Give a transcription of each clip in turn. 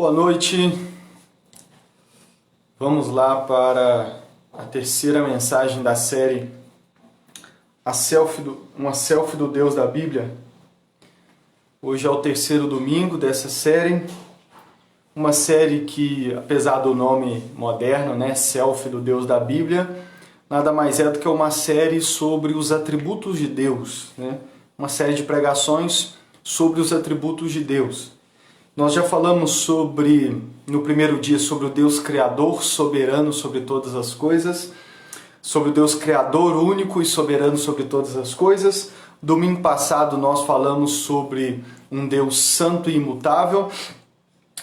Boa noite. Vamos lá para a terceira mensagem da série Uma Selfie do Deus da Bíblia. Hoje é o terceiro domingo dessa série. Uma série que, apesar do nome moderno, Selfie do Deus da Bíblia, nada mais é do que uma série sobre os atributos de Deus, Uma série de pregações sobre os atributos de Deus. Nós já falamos no primeiro dia sobre o Deus Criador, soberano sobre todas as coisas, sobre o Deus Criador único e soberano sobre todas as coisas. Domingo passado nós falamos sobre um Deus santo e imutável.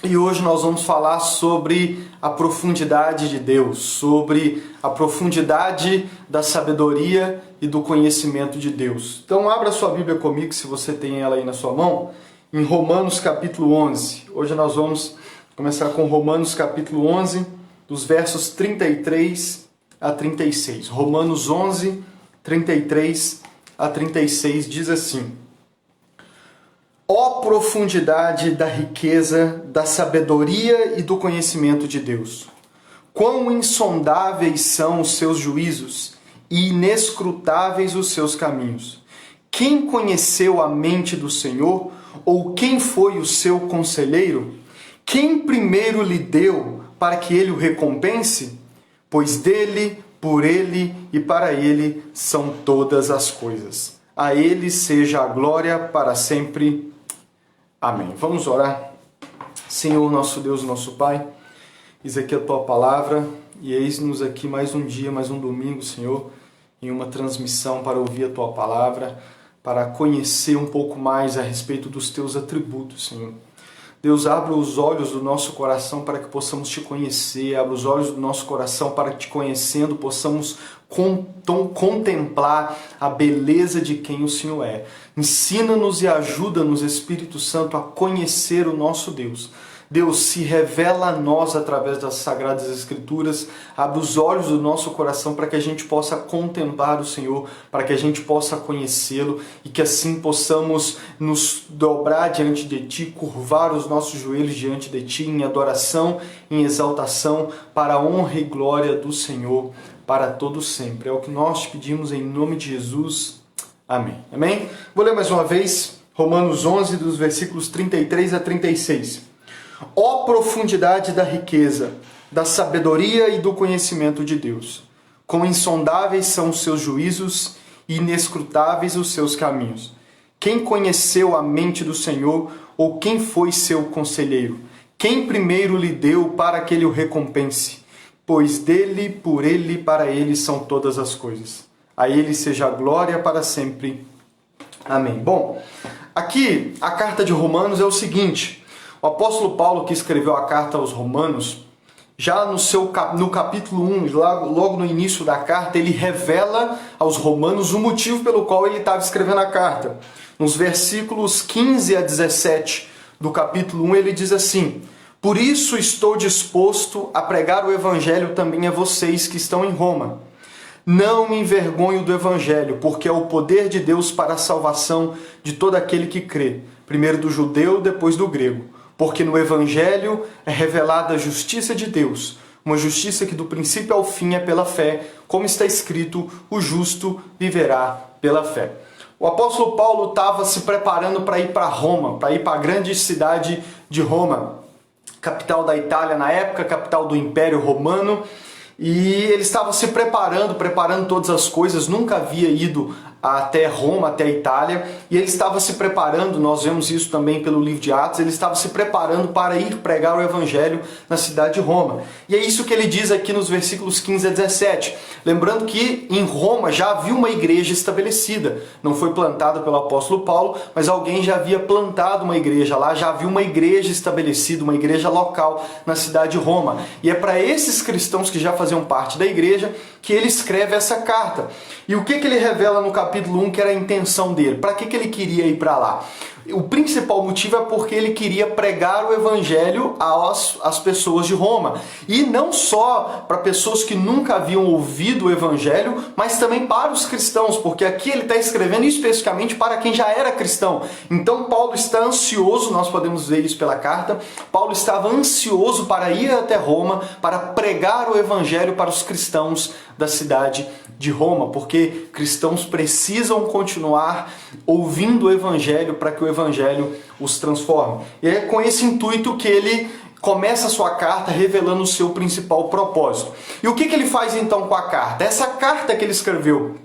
E hoje nós vamos falar sobre a profundidade de Deus, sobre a profundidade da sabedoria e do conhecimento de Deus. Então abra sua Bíblia comigo, se você tem ela aí na sua mão, em Romanos capítulo 11. Hoje nós vamos começar com Romanos capítulo 11, dos versos 33 a 36. Romanos 11, 33 a 36 diz assim: Ó profundidade da riqueza, da sabedoria e do conhecimento de Deus! Quão insondáveis são os seus juízos e inescrutáveis os seus caminhos! Quem conheceu a mente do Senhor? Ou quem foi o seu conselheiro? Quem primeiro lhe deu para que ele o recompense? Pois dele, por ele e para ele são todas as coisas. A ele seja a glória para sempre. Amém. Vamos orar. Senhor, nosso Deus, nosso Pai, eis aqui a Tua palavra e eis-nos aqui mais um dia, mais um domingo, Senhor, em uma transmissão para ouvir a Tua palavra, para conhecer um pouco mais a respeito dos Teus atributos, Senhor. Deus, abra os olhos do nosso coração para que possamos Te conhecer, abra os olhos do nosso coração para que, Te conhecendo, possamos contemplar a beleza de quem o Senhor é. Ensina-nos e ajuda-nos, Espírito Santo, a conhecer o nosso Deus. Deus, se revela a nós através das Sagradas Escrituras, abre os olhos do nosso coração para que a gente possa contemplar o Senhor, para que a gente possa conhecê-lo e que assim possamos nos dobrar diante de Ti, curvar os nossos joelhos diante de Ti em adoração, em exaltação, para a honra e glória do Senhor para todo sempre. É o que nós te pedimos em nome de Jesus. Amém. Amém? Vou ler mais uma vez Romanos 11, dos versículos 33 a 36. Ó profundidade da riqueza, da sabedoria e do conhecimento de Deus! Quão insondáveis são os seus juízos e inescrutáveis os seus caminhos! Quem conheceu a mente do Senhor, ou quem foi seu conselheiro? Quem primeiro lhe deu para que ele o recompense? Pois dele, por ele e para ele são todas as coisas. A ele seja a glória para sempre. Amém. Bom, aqui a carta de Romanos é o seguinte: o apóstolo Paulo, que escreveu a carta aos Romanos, já no capítulo 1, logo no início da carta, ele revela aos Romanos o motivo pelo qual ele estava escrevendo a carta. Nos versículos 15 a 17 do capítulo 1, ele diz assim: Por isso estou disposto a pregar o evangelho também a vocês que estão em Roma. Não me envergonho do evangelho, porque é o poder de Deus para a salvação de todo aquele que crê, primeiro do judeu, depois do grego. Porque no evangelho é revelada a justiça de Deus, uma justiça que do princípio ao fim é pela fé, como está escrito: o justo viverá pela fé. O apóstolo Paulo estava se preparando para ir para Roma, para ir para a grande cidade de Roma, capital da Itália na época, capital do Império Romano, e ele estava se preparando todas as coisas, nunca havia ido até Roma, até a Itália, e ele estava se preparando, nós vemos isso também pelo livro de Atos, ele estava se preparando para ir pregar o evangelho na cidade de Roma. E é isso que ele diz aqui nos versículos 15 a 17. Lembrando que em Roma já havia uma igreja estabelecida, não foi plantada pelo apóstolo Paulo, mas alguém já havia plantado uma igreja lá, já havia uma igreja estabelecida, uma igreja local na cidade de Roma. E é para esses cristãos que já faziam parte da igreja que ele escreve essa carta. E o que ele revela no capítulo 1 que era a intenção dele? Para que ele queria ir para lá? O principal motivo é porque ele queria pregar o evangelho às pessoas de Roma. E não só para pessoas que nunca haviam ouvido o evangelho, mas também para os cristãos, porque aqui ele está escrevendo especificamente para quem já era cristão. Então Paulo está ansioso, nós podemos ver isso pela carta, Paulo estava ansioso para ir até Roma, para pregar o evangelho para os cristãos da cidade de Roma, porque cristãos precisam continuar ouvindo o evangelho para que o evangelho os transforme. E é com esse intuito que ele começa a sua carta revelando o seu principal propósito. E o que ele faz então com a carta? Essa carta que ele escreveu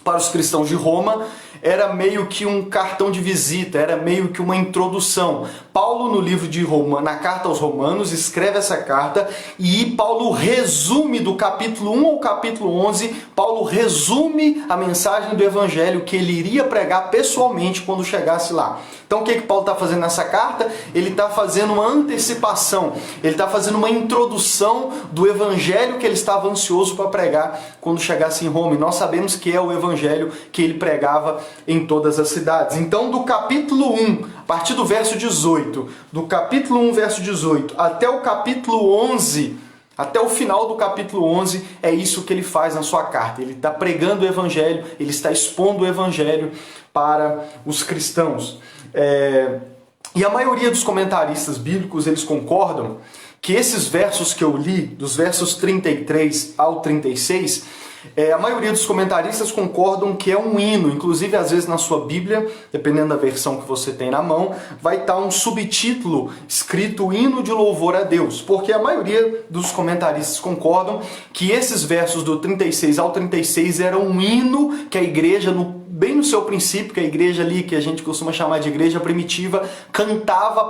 para os cristãos de Roma era meio que um cartão de visita, era meio que uma introdução. Paulo, no livro de na carta aos Romanos, escreve essa carta e Paulo resume do capítulo 1 ao capítulo 11, Paulo resume a mensagem do evangelho que ele iria pregar pessoalmente quando chegasse lá. Então o que Paulo está fazendo nessa carta? Ele está fazendo uma antecipação, ele está fazendo uma introdução do evangelho que ele estava ansioso para pregar quando chegasse em Roma. E nós sabemos que é o evangelho que ele pregava em todas as cidades. Então do capítulo 1, a partir do verso 18, do capítulo 1, verso 18, até o capítulo 11, até o final do capítulo 11, é isso que ele faz na sua carta. Ele está pregando o evangelho, ele está expondo o evangelho para os cristãos. E a maioria dos comentaristas bíblicos, eles concordam que esses versos que eu li, dos versos 33 ao 36, a maioria dos comentaristas concordam que é um hino. Inclusive, às vezes na sua Bíblia, dependendo da versão que você tem na mão, vai estar um subtítulo escrito Hino de Louvor a Deus, porque a maioria dos comentaristas concordam que esses versos do 36 ao 36 eram um hino que a igreja, bem no seu princípio, que a igreja ali, que a gente costuma chamar de igreja primitiva, cantava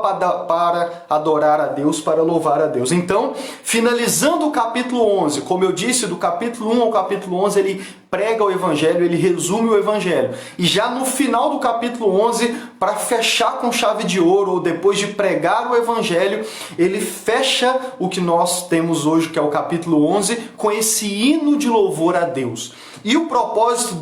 para adorar a Deus, para louvar a Deus. Então, finalizando o capítulo 11, como eu disse, do capítulo 1 ao capítulo 11, ele prega o evangelho, ele resume o evangelho. E já no final do capítulo 11, para fechar com chave de ouro, ou depois de pregar o evangelho, ele fecha o que nós temos hoje, que é o capítulo 11, com esse hino de louvor a Deus. E o propósito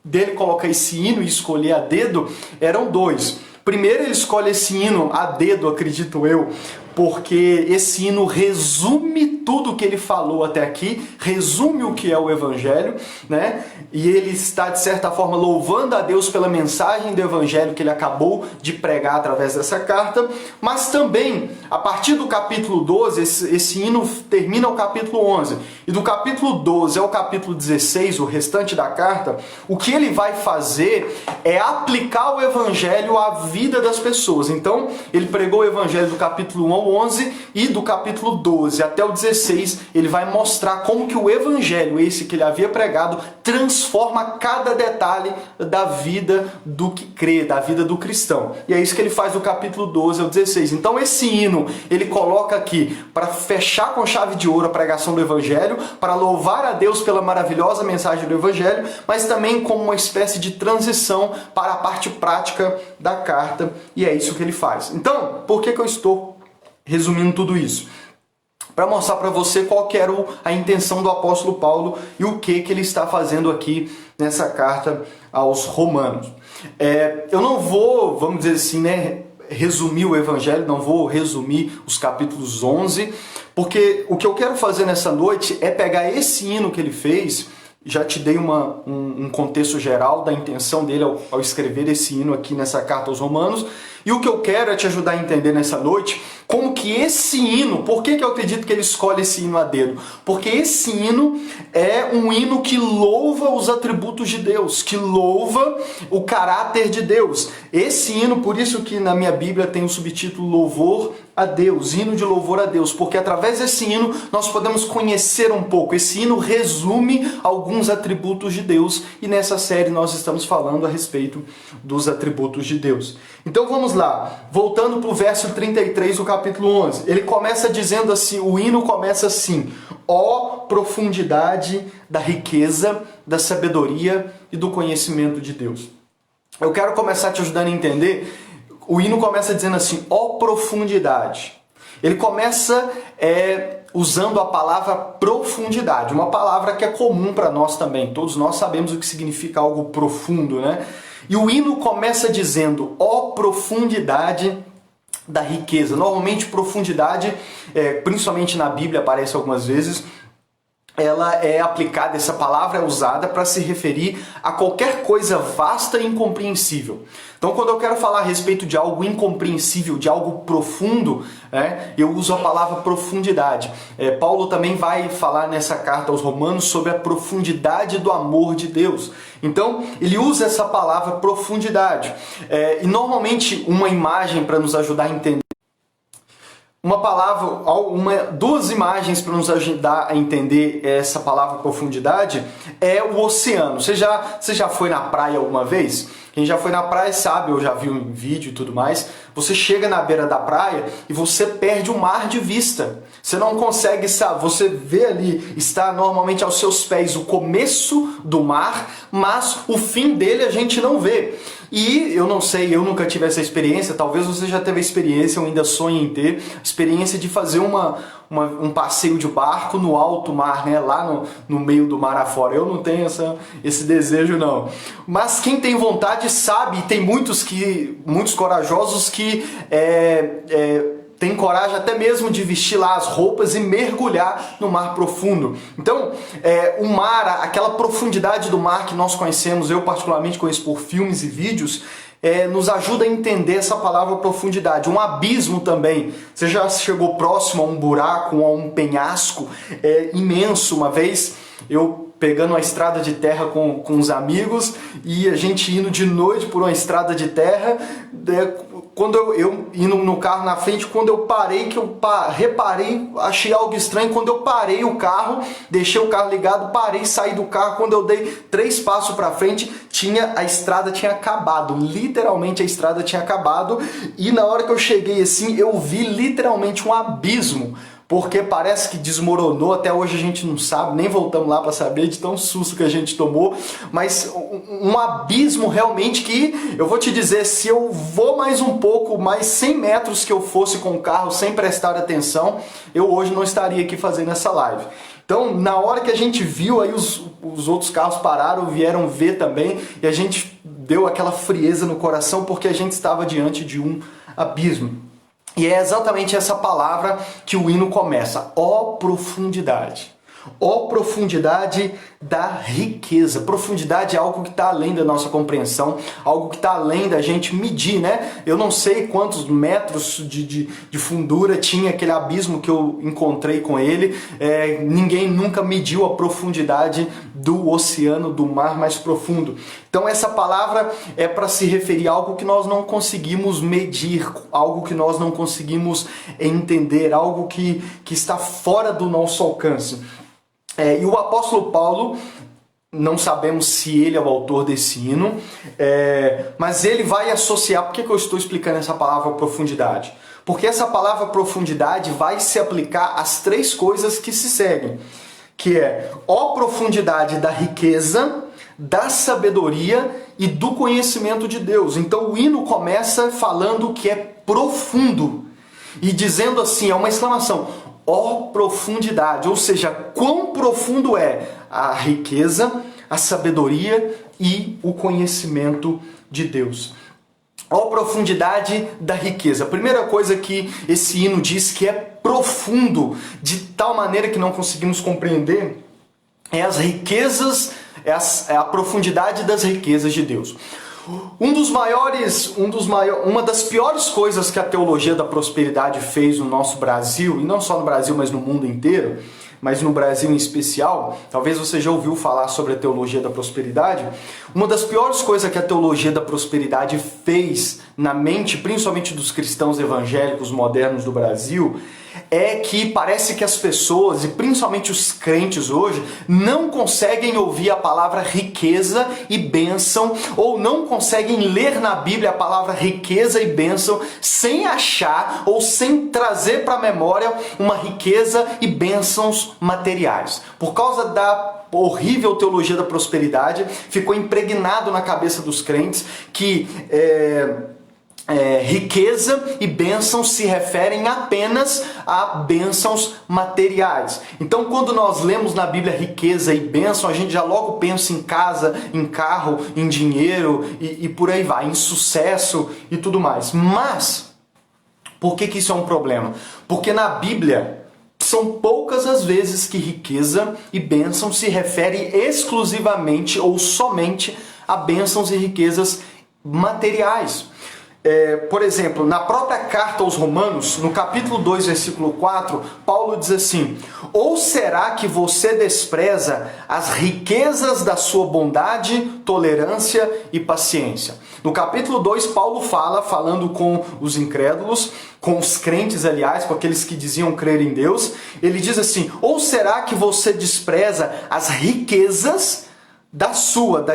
dele colocar esse hino e escolher a dedo eram dois. Primeiro, ele escolhe esse hino a dedo, acredito eu, porque esse hino resume tudo o que ele falou até aqui, resume o que é o evangelho, né? E ele está, de certa forma, louvando a Deus pela mensagem do evangelho que ele acabou de pregar através dessa carta, mas também, a partir do capítulo 12, esse hino termina o capítulo 11, e do capítulo 12 ao capítulo 16, o restante da carta, o que ele vai fazer é aplicar o evangelho à vida das pessoas. Então, ele pregou o evangelho do capítulo 1 ao 11 e do capítulo 12 até o 16, ele vai mostrar como que o evangelho, esse que ele havia pregado, transforma cada detalhe da vida do que crê, da vida do cristão. E é isso que ele faz do capítulo 12 ao 16. Então esse hino, ele coloca aqui para fechar com chave de ouro a pregação do evangelho, para louvar a Deus pela maravilhosa mensagem do evangelho, mas também como uma espécie de transição para a parte prática da carta, e é isso que ele faz. Então, por que eu estou resumindo tudo isso? Para mostrar para você qual que era a intenção do apóstolo Paulo e o que ele está fazendo aqui nessa carta aos Romanos. Eu não vou, vamos dizer assim, né, resumir o evangelho, não vou resumir os capítulos 11, porque o que eu quero fazer nessa noite é pegar esse hino que ele fez. Já te dei um contexto geral da intenção dele ao escrever esse hino aqui nessa carta aos Romanos. E o que eu quero é te ajudar a entender nessa noite como que esse hino, por que eu acredito que ele escolhe esse hino a dedo? Porque esse hino é um hino que louva os atributos de Deus, que louva o caráter de Deus. Esse hino, por isso que na minha Bíblia tem o subtítulo Louvor a Deus, hino de louvor a Deus, porque através desse hino nós podemos conhecer um pouco. Esse hino resume alguns atributos de Deus e nessa série nós estamos falando a respeito dos atributos de Deus. Então vamos lá, voltando para o verso 33 do capítulo 11. Ele começa dizendo assim, o hino começa assim: ó profundidade da riqueza, da sabedoria e do conhecimento de Deus. Eu quero começar te ajudando a entender. O hino começa dizendo assim, ó profundidade. Ele começa usando a palavra profundidade, uma palavra que é comum para nós também. Todos nós sabemos o que significa algo profundo, né? E o hino começa dizendo: ó profundidade da riqueza. Normalmente profundidade, principalmente na Bíblia aparece algumas vezes, ela é aplicada, essa palavra é usada para se referir a qualquer coisa vasta e incompreensível. Então, quando eu quero falar a respeito de algo incompreensível, de algo profundo, eu uso a palavra profundidade. Paulo também vai falar nessa carta aos Romanos sobre a profundidade do amor de Deus. Então, ele usa essa palavra profundidade. E normalmente uma imagem para nos ajudar a entender, duas imagens para nos ajudar a entender essa palavra profundidade é o oceano. Você já foi na praia alguma vez? Quem já foi na praia sabe, eu já vi um vídeo e tudo mais, você chega na beira da praia e você perde o mar de vista. Você não consegue, você vê ali, está normalmente aos seus pés o começo do mar, mas o fim dele a gente não vê. E eu não sei, eu nunca tive essa experiência, talvez você já teve a experiência, eu ainda sonho em ter, experiência de fazer um passeio de barco no alto mar, né? Lá no meio do mar afora. Eu não tenho esse desejo não. Mas quem tem vontade sabe, e tem muitos corajosos que tem coragem até mesmo de vestir lá as roupas e mergulhar no mar profundo. Então, o mar, aquela profundidade do mar que nós conhecemos, eu particularmente conheço por filmes e vídeos, nos ajuda a entender essa palavra profundidade. Um abismo também. Você já chegou próximo a um buraco, a um penhasco imenso? Uma vez eu pegando uma estrada de terra com os amigos e a gente indo de noite por uma estrada de terra, quando eu indo no carro na frente, quando eu parei, reparei, achei algo estranho, quando eu parei o carro, deixei o carro ligado, parei, saí do carro, quando eu dei 3 passos para frente, a estrada tinha acabado, literalmente a estrada tinha acabado, e na hora que eu cheguei assim, eu vi literalmente um abismo, porque parece que desmoronou, até hoje a gente não sabe, nem voltamos lá para saber de tão susto que a gente tomou, mas um abismo realmente que, eu vou te dizer, se eu vou mais um pouco, mais 100 metros que eu fosse com o carro sem prestar atenção, eu hoje não estaria aqui fazendo essa live. Então, na hora que a gente viu, aí os outros carros pararam, vieram ver também, e a gente deu aquela frieza no coração, porque a gente estava diante de um abismo. E é exatamente essa palavra que o hino começa, ó profundidade. Ó profundidade da riqueza. Profundidade é algo que está além da nossa compreensão, algo que está além da gente medir, né? Eu não sei quantos metros de fundura tinha aquele abismo que eu encontrei com ele. Ninguém nunca mediu a profundidade do oceano, do mar mais profundo. Então essa palavra é para se referir a algo que nós não conseguimos medir, algo que nós não conseguimos entender, algo que está fora do nosso alcance. E o apóstolo Paulo, não sabemos se ele é o autor desse hino, mas ele vai associar. Por que eu estou explicando essa palavra profundidade? Porque essa palavra profundidade vai se aplicar às 3 coisas que se seguem, que é ó profundidade da riqueza, da sabedoria e do conhecimento de Deus. Então o hino começa falando que é profundo e dizendo assim, é uma exclamação, ó profundidade, ou seja, quão profundo é a riqueza, a sabedoria e o conhecimento de Deus. Ó profundidade da riqueza. A primeira coisa que esse hino diz que é profundo, de tal maneira que não conseguimos compreender, é as riquezas, a profundidade das riquezas de Deus. Uma das piores coisas que a teologia da prosperidade fez no nosso Brasil, e não só no Brasil, mas no mundo inteiro, mas no Brasil em especial, talvez você já ouviu falar sobre a teologia da prosperidade, uma das piores coisas que a teologia da prosperidade fez na mente, principalmente dos cristãos evangélicos modernos do Brasil, é que parece que as pessoas, e principalmente os crentes hoje, não conseguem ouvir a palavra riqueza e bênção, ou não conseguem ler na Bíblia a palavra riqueza e bênção sem achar ou sem trazer para a memória uma riqueza e bênçãos materiais. Por causa da horrível teologia da prosperidade, ficou impregnado na cabeça dos crentes que riqueza e bênção se referem apenas a bênçãos materiais. Então, quando nós lemos na Bíblia riqueza e bênção, a gente já logo pensa em casa, em carro, em dinheiro e por aí vai, em sucesso e tudo mais. Mas, por que isso é um problema? Porque na Bíblia são poucas as vezes que riqueza e bênção se refere exclusivamente ou somente a bênçãos e riquezas materiais. Por exemplo, na própria carta aos Romanos, no capítulo 2, versículo 4, Paulo diz assim: ou será que você despreza as riquezas da sua bondade, tolerância e paciência? No capítulo 2, Paulo falando com os incrédulos, com os crentes, aliás, com aqueles que diziam crer em Deus, ele diz assim: ou será que você despreza as riquezas da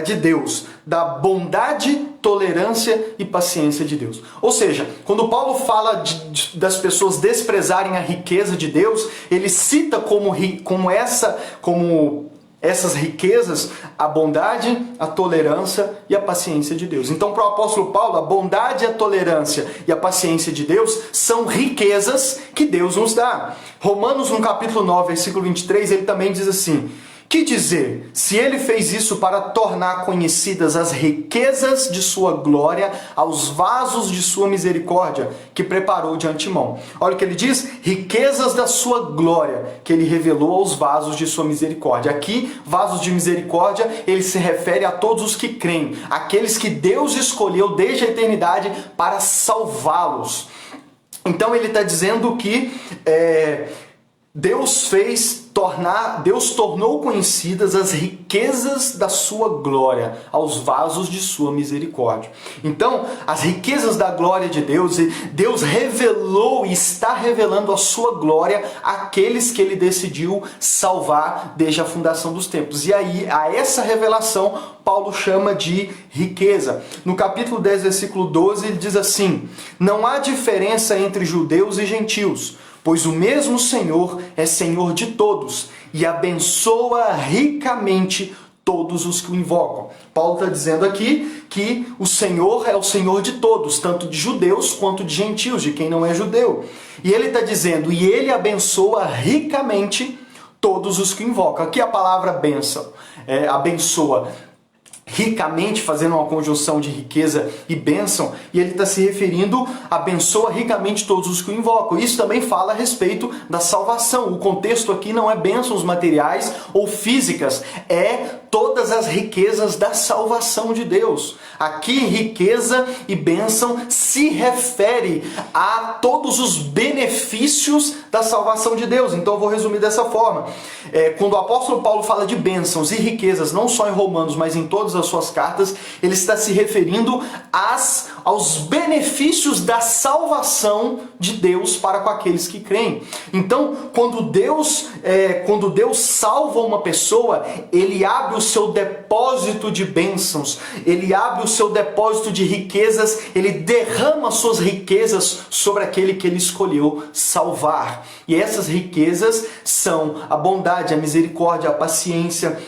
de Deus, da bondade, tolerância e paciência de Deus? Ou seja, quando Paulo fala das pessoas desprezarem a riqueza de Deus, ele cita como essas riquezas a bondade, a tolerância e a paciência de Deus. Então, para o apóstolo Paulo, a bondade, a tolerância e a paciência de Deus são riquezas que Deus nos dá. Romanos, no capítulo 9, versículo 23, ele também diz assim: que dizer, se ele fez isso para tornar conhecidas as riquezas de sua glória aos vasos de sua misericórdia, que preparou de antemão. Olha o que ele diz: riquezas da sua glória, que ele revelou aos vasos de sua misericórdia. Aqui, vasos de misericórdia, ele se refere a todos os que creem, aqueles que Deus escolheu desde a eternidade para salvá-los. Então ele está dizendo que Deus tornou conhecidas as riquezas da sua glória aos vasos de sua misericórdia. Então, as riquezas da glória de Deus, Deus revelou e está revelando a sua glória àqueles que ele decidiu salvar desde a fundação dos tempos. E aí, a essa revelação, Paulo chama de riqueza. No capítulo 10, versículo 12, ele diz assim: não há diferença entre judeus e gentios, pois o mesmo Senhor é Senhor de todos e abençoa ricamente todos os que o invocam. Paulo está dizendo aqui que o Senhor é o Senhor de todos, tanto de judeus quanto de gentios, de quem não é judeu. E ele está dizendo, e ele abençoa ricamente todos os que o invocam. Aqui a palavra bênção, abençoa ricamente, fazendo uma conjunção de riqueza e bênção, e ele está se referindo a abençoa ricamente todos os que o invocam. Isso também fala a respeito da salvação. O contexto aqui não é bênçãos materiais ou físicas, é todas as riquezas da salvação de Deus. Aqui, riqueza e bênção se refere a todos os benefícios da salvação de Deus. Então eu vou resumir dessa forma. Quando o apóstolo Paulo fala de bênçãos e riquezas, não só em Romanos, mas em todas as suas cartas, ele está se referindo aos benefícios da salvação de Deus para com aqueles que creem. Então, quando Deus salva uma pessoa, ele abre o seu depósito de bênçãos, ele abre o seu depósito de riquezas, ele derrama suas riquezas sobre aquele que ele escolheu salvar. E essas riquezas são a bondade, a misericórdia, a paciência.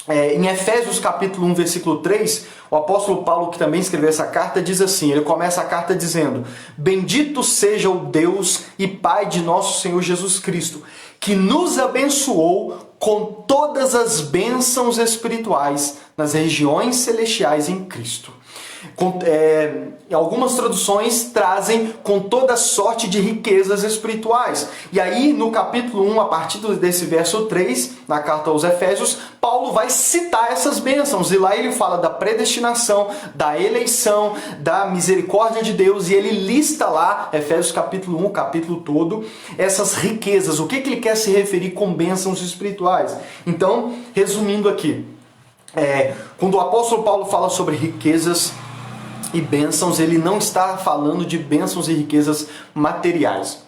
Em Efésios capítulo 1, versículo 3, o apóstolo Paulo, que também escreveu essa carta, diz assim, ele começa a carta dizendo: bendito seja o Deus e Pai de nosso Senhor Jesus Cristo, que nos abençoou com todas as bênçãos espirituais nas regiões celestiais em Cristo. Algumas traduções trazem com toda sorte de riquezas espirituais. E aí, no capítulo 1, a partir desse verso 3, na carta aos Efésios, Paulo vai citar essas bênçãos. E lá ele fala da predestinação, da eleição, da misericórdia de Deus. E ele lista lá, Efésios capítulo 1, o capítulo todo, essas riquezas. O que ele quer se referir com bênçãos espirituais? Então, resumindo aqui, quando o apóstolo Paulo fala sobre riquezas e bênçãos, ele não está falando de bênçãos e riquezas materiais.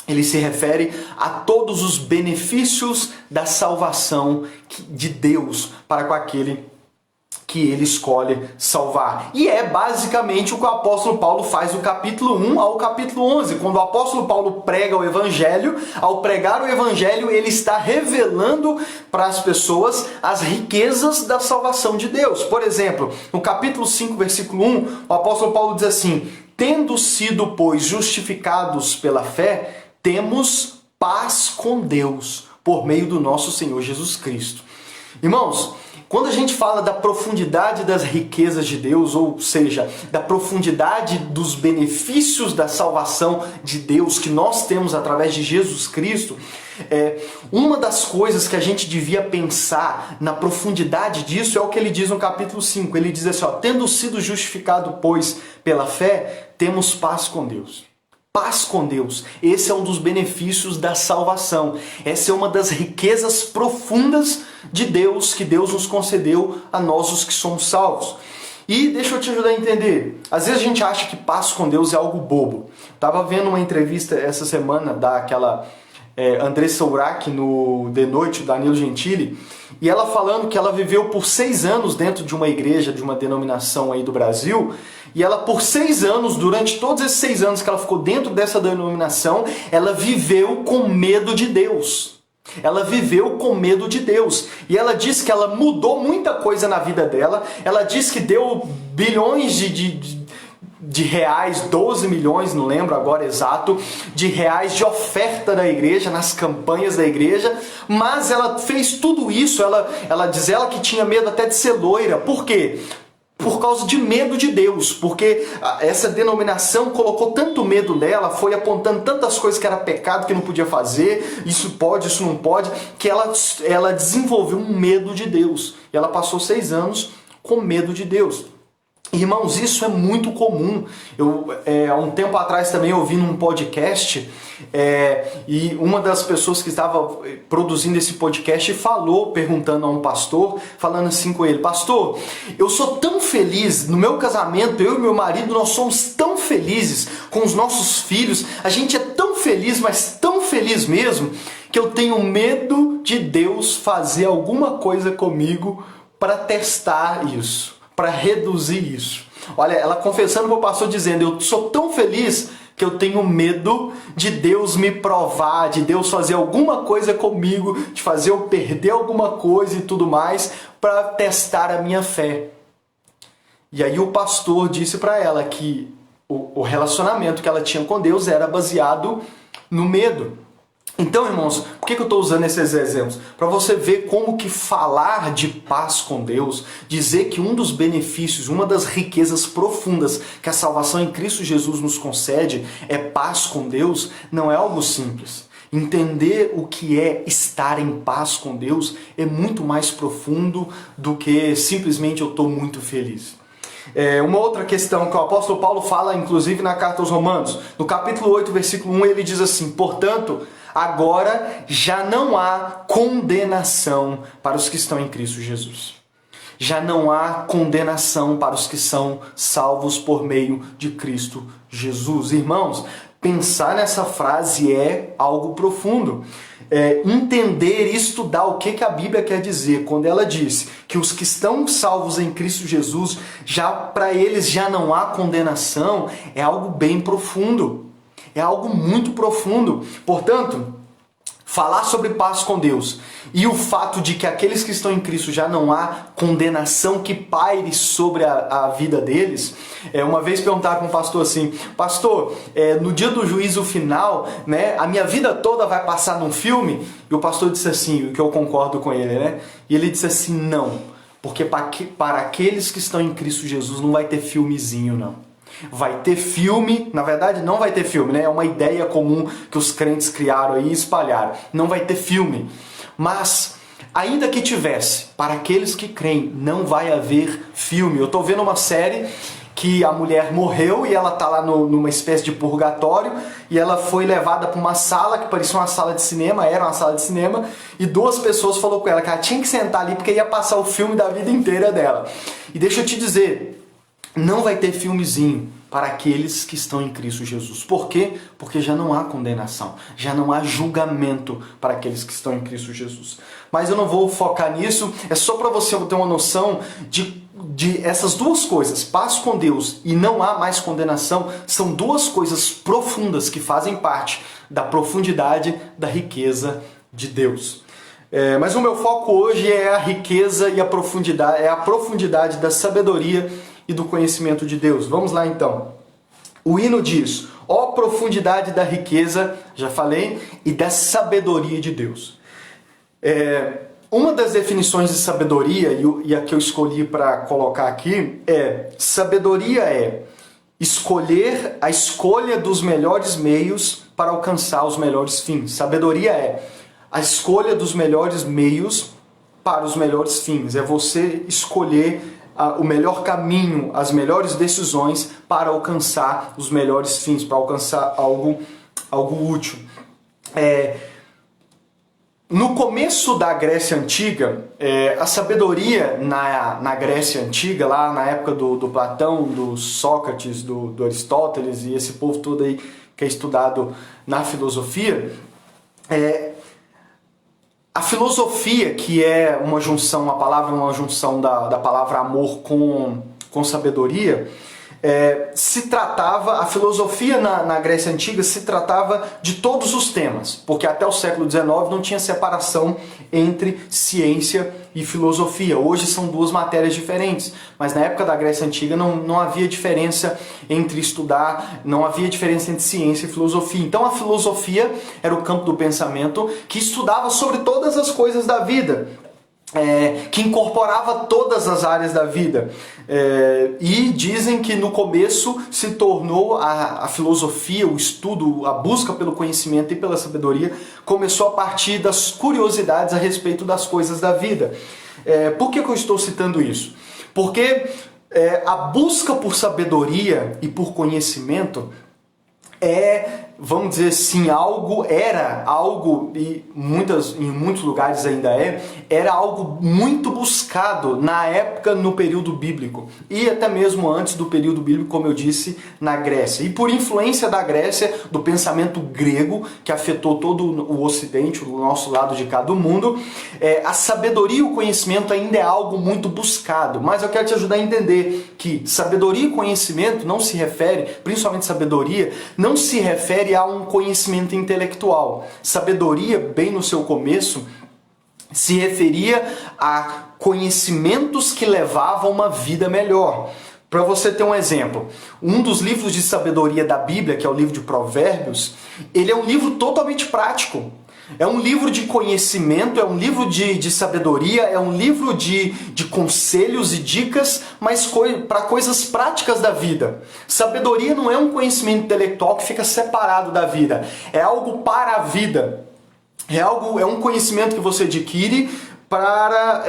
Ele se refere a todos os benefícios da salvação de Deus para com aquele que ele escolhe salvar. E é basicamente o que o apóstolo Paulo faz do capítulo 1 ao capítulo 11. Quando o apóstolo Paulo prega o evangelho, ao pregar o evangelho, ele está revelando para as pessoas as riquezas da salvação de Deus. Por exemplo, no capítulo 5, versículo 1, o apóstolo Paulo diz assim: tendo sido, pois, justificados pela fé, temos paz com Deus por meio do nosso Senhor Jesus Cristo. Irmãos, quando a gente fala da profundidade das riquezas de Deus, ou seja, da profundidade dos benefícios da salvação de Deus que nós temos através de Jesus Cristo, uma das coisas que a gente devia pensar na profundidade disso é o que ele diz no capítulo 5. Ele diz assim, tendo sido justificado, pois, pela fé, temos paz com Deus. Paz com Deus. Esse é um dos benefícios da salvação. Essa é uma das riquezas profundas de Deus que Deus nos concedeu a nós os que somos salvos. E deixa eu te ajudar a entender. Às vezes a gente acha que paz com Deus é algo bobo. Estava vendo uma entrevista essa semana daquela Andressa Urach no De Noite, Danilo Gentili, e ela falando que ela viveu por 6 anos dentro de uma igreja, de uma denominação aí do Brasil, e ela por 6 anos, durante todos esses 6 anos que ela ficou dentro dessa denominação, ela viveu com medo de Deus. Ela viveu com medo de Deus. E ela disse que ela mudou muita coisa na vida dela. Ela disse que deu bilhões de reais, 12 milhões, não lembro agora exato, de reais de oferta da igreja, nas campanhas da igreja, mas ela fez tudo isso, ela diz ela que tinha medo até de ser loira. Por quê? Por causa de medo de Deus, porque essa denominação colocou tanto medo nela, foi apontando tantas coisas que era pecado, que não podia fazer, isso pode, isso não pode, que ela desenvolveu um medo de Deus. E ela passou 6 anos com medo de Deus. Irmãos, isso é muito comum. Há um tempo atrás também ouvi num podcast e uma das pessoas que estava produzindo esse podcast falou, perguntando a um pastor, falando assim com ele: pastor, eu sou tão feliz no meu casamento, eu e meu marido, nós somos tão felizes com os nossos filhos, a gente é tão feliz, mas tão feliz mesmo, que eu tenho medo de Deus fazer alguma coisa comigo para testar isso, para reduzir isso. Olha, ela confessando para o pastor, dizendo: eu sou tão feliz que eu tenho medo de Deus me provar, de Deus fazer alguma coisa comigo, de fazer eu perder alguma coisa e tudo mais, para testar a minha fé. E aí o pastor disse para ela que o relacionamento que ela tinha com Deus era baseado no medo. Então, irmãos, por que eu estou usando esses exemplos? Para você ver como que falar de paz com Deus, dizer que um dos benefícios, uma das riquezas profundas que a salvação em Cristo Jesus nos concede é paz com Deus, não é algo simples. Entender o que é estar em paz com Deus é muito mais profundo do que simplesmente eu estou muito feliz. Uma outra questão que o apóstolo Paulo fala, inclusive na carta aos Romanos, no capítulo 8, versículo 1, ele diz assim: portanto, agora já não há condenação para os que estão em Cristo Jesus. Já não há condenação para os que são salvos por meio de Cristo Jesus. Irmãos, pensar nessa frase é algo profundo. Entender e estudar o que a Bíblia quer dizer quando ela diz que os que estão salvos em Cristo Jesus, já para eles já não há condenação, é algo bem profundo. É algo muito profundo. Portanto, falar sobre paz com Deus e o fato de que aqueles que estão em Cristo já não há condenação que paire sobre a vida deles. Uma vez perguntaram para um pastor assim: pastor, no dia do juízo final, né, a minha vida toda vai passar num filme? E o pastor disse assim, o que eu concordo com ele, né? E ele disse assim: não, porque para aqueles que estão em Cristo Jesus não vai ter filmezinho, não. Vai ter filme, na verdade não vai ter filme, né? É uma ideia comum que os crentes criaram aí e espalharam. Não vai ter filme. Mas, ainda que tivesse, para aqueles que creem, não vai haver filme. Eu estou vendo uma série que a mulher morreu e ela está lá numa espécie de purgatório, e ela foi levada para uma sala que parecia uma sala de cinema, era uma sala de cinema, e 2 pessoas falaram com ela que ela tinha que sentar ali porque ia passar o filme da vida inteira dela. E deixa eu te dizer, não vai ter filmezinho para aqueles que estão em Cristo Jesus. Por quê? Porque já não há condenação, já não há julgamento para aqueles que estão em Cristo Jesus. Mas eu não vou focar nisso, é só para você ter uma noção de essas duas coisas, paz com Deus e não há mais condenação, são 2 coisas profundas que fazem parte da profundidade da riqueza de Deus. Mas o meu foco hoje é a riqueza e a profundidade da sabedoria e do conhecimento de Deus. Vamos lá então. O hino diz: ó profundidade da riqueza, já falei, e da sabedoria de Deus. Uma das definições de sabedoria, e a que eu escolhi para colocar aqui, sabedoria é escolher a escolha dos melhores meios para alcançar os melhores fins. Sabedoria é a escolha dos melhores meios para os melhores fins. É você escolher o melhor caminho, as melhores decisões para alcançar os melhores fins, para alcançar algo útil. No começo da Grécia Antiga, a sabedoria na Grécia Antiga, lá na época do Platão, do Sócrates, do Aristóteles e esse povo todo aí que é estudado na filosofia, a filosofia, que é uma junção, a palavra é uma junção da palavra amor com sabedoria, a filosofia na Grécia Antiga se tratava de todos os temas, porque até o século XIX não tinha separação entre ciência e filosofia. Hoje são duas matérias diferentes, mas na época da Grécia Antiga não havia diferença entre estudar, não havia diferença entre ciência e filosofia. Então a filosofia era o campo do pensamento que estudava sobre todas as coisas da vida, que incorporava todas as áreas da vida. E dizem que no começo se tornou a filosofia, o estudo, a busca pelo conhecimento e pela sabedoria começou a partir das curiosidades a respeito das coisas da vida. Por que eu estou citando isso? Porque a busca por sabedoria e por conhecimento vamos dizer assim, era algo, e em muitos lugares ainda era algo muito buscado na época, no período bíblico, e até mesmo antes do período bíblico, como eu disse, na Grécia. E por influência da Grécia, do pensamento grego, que afetou todo o Ocidente, o nosso lado de cá do mundo, a sabedoria e o conhecimento ainda é algo muito buscado. Mas eu quero te ajudar a entender que sabedoria e conhecimento não se refere, principalmente sabedoria, não se refere a um conhecimento intelectual. Sabedoria, bem no seu começo, se referia a conhecimentos que levavam a uma vida melhor. Para você ter um exemplo, um dos livros de sabedoria da Bíblia, que é o livro de Provérbios, ele é um livro totalmente prático. É um livro de conhecimento, é um livro de sabedoria, é um livro de conselhos e dicas, mas para coisas práticas da vida. Sabedoria não é um conhecimento intelectual que fica separado da vida, é algo para a vida. É um conhecimento que você adquire para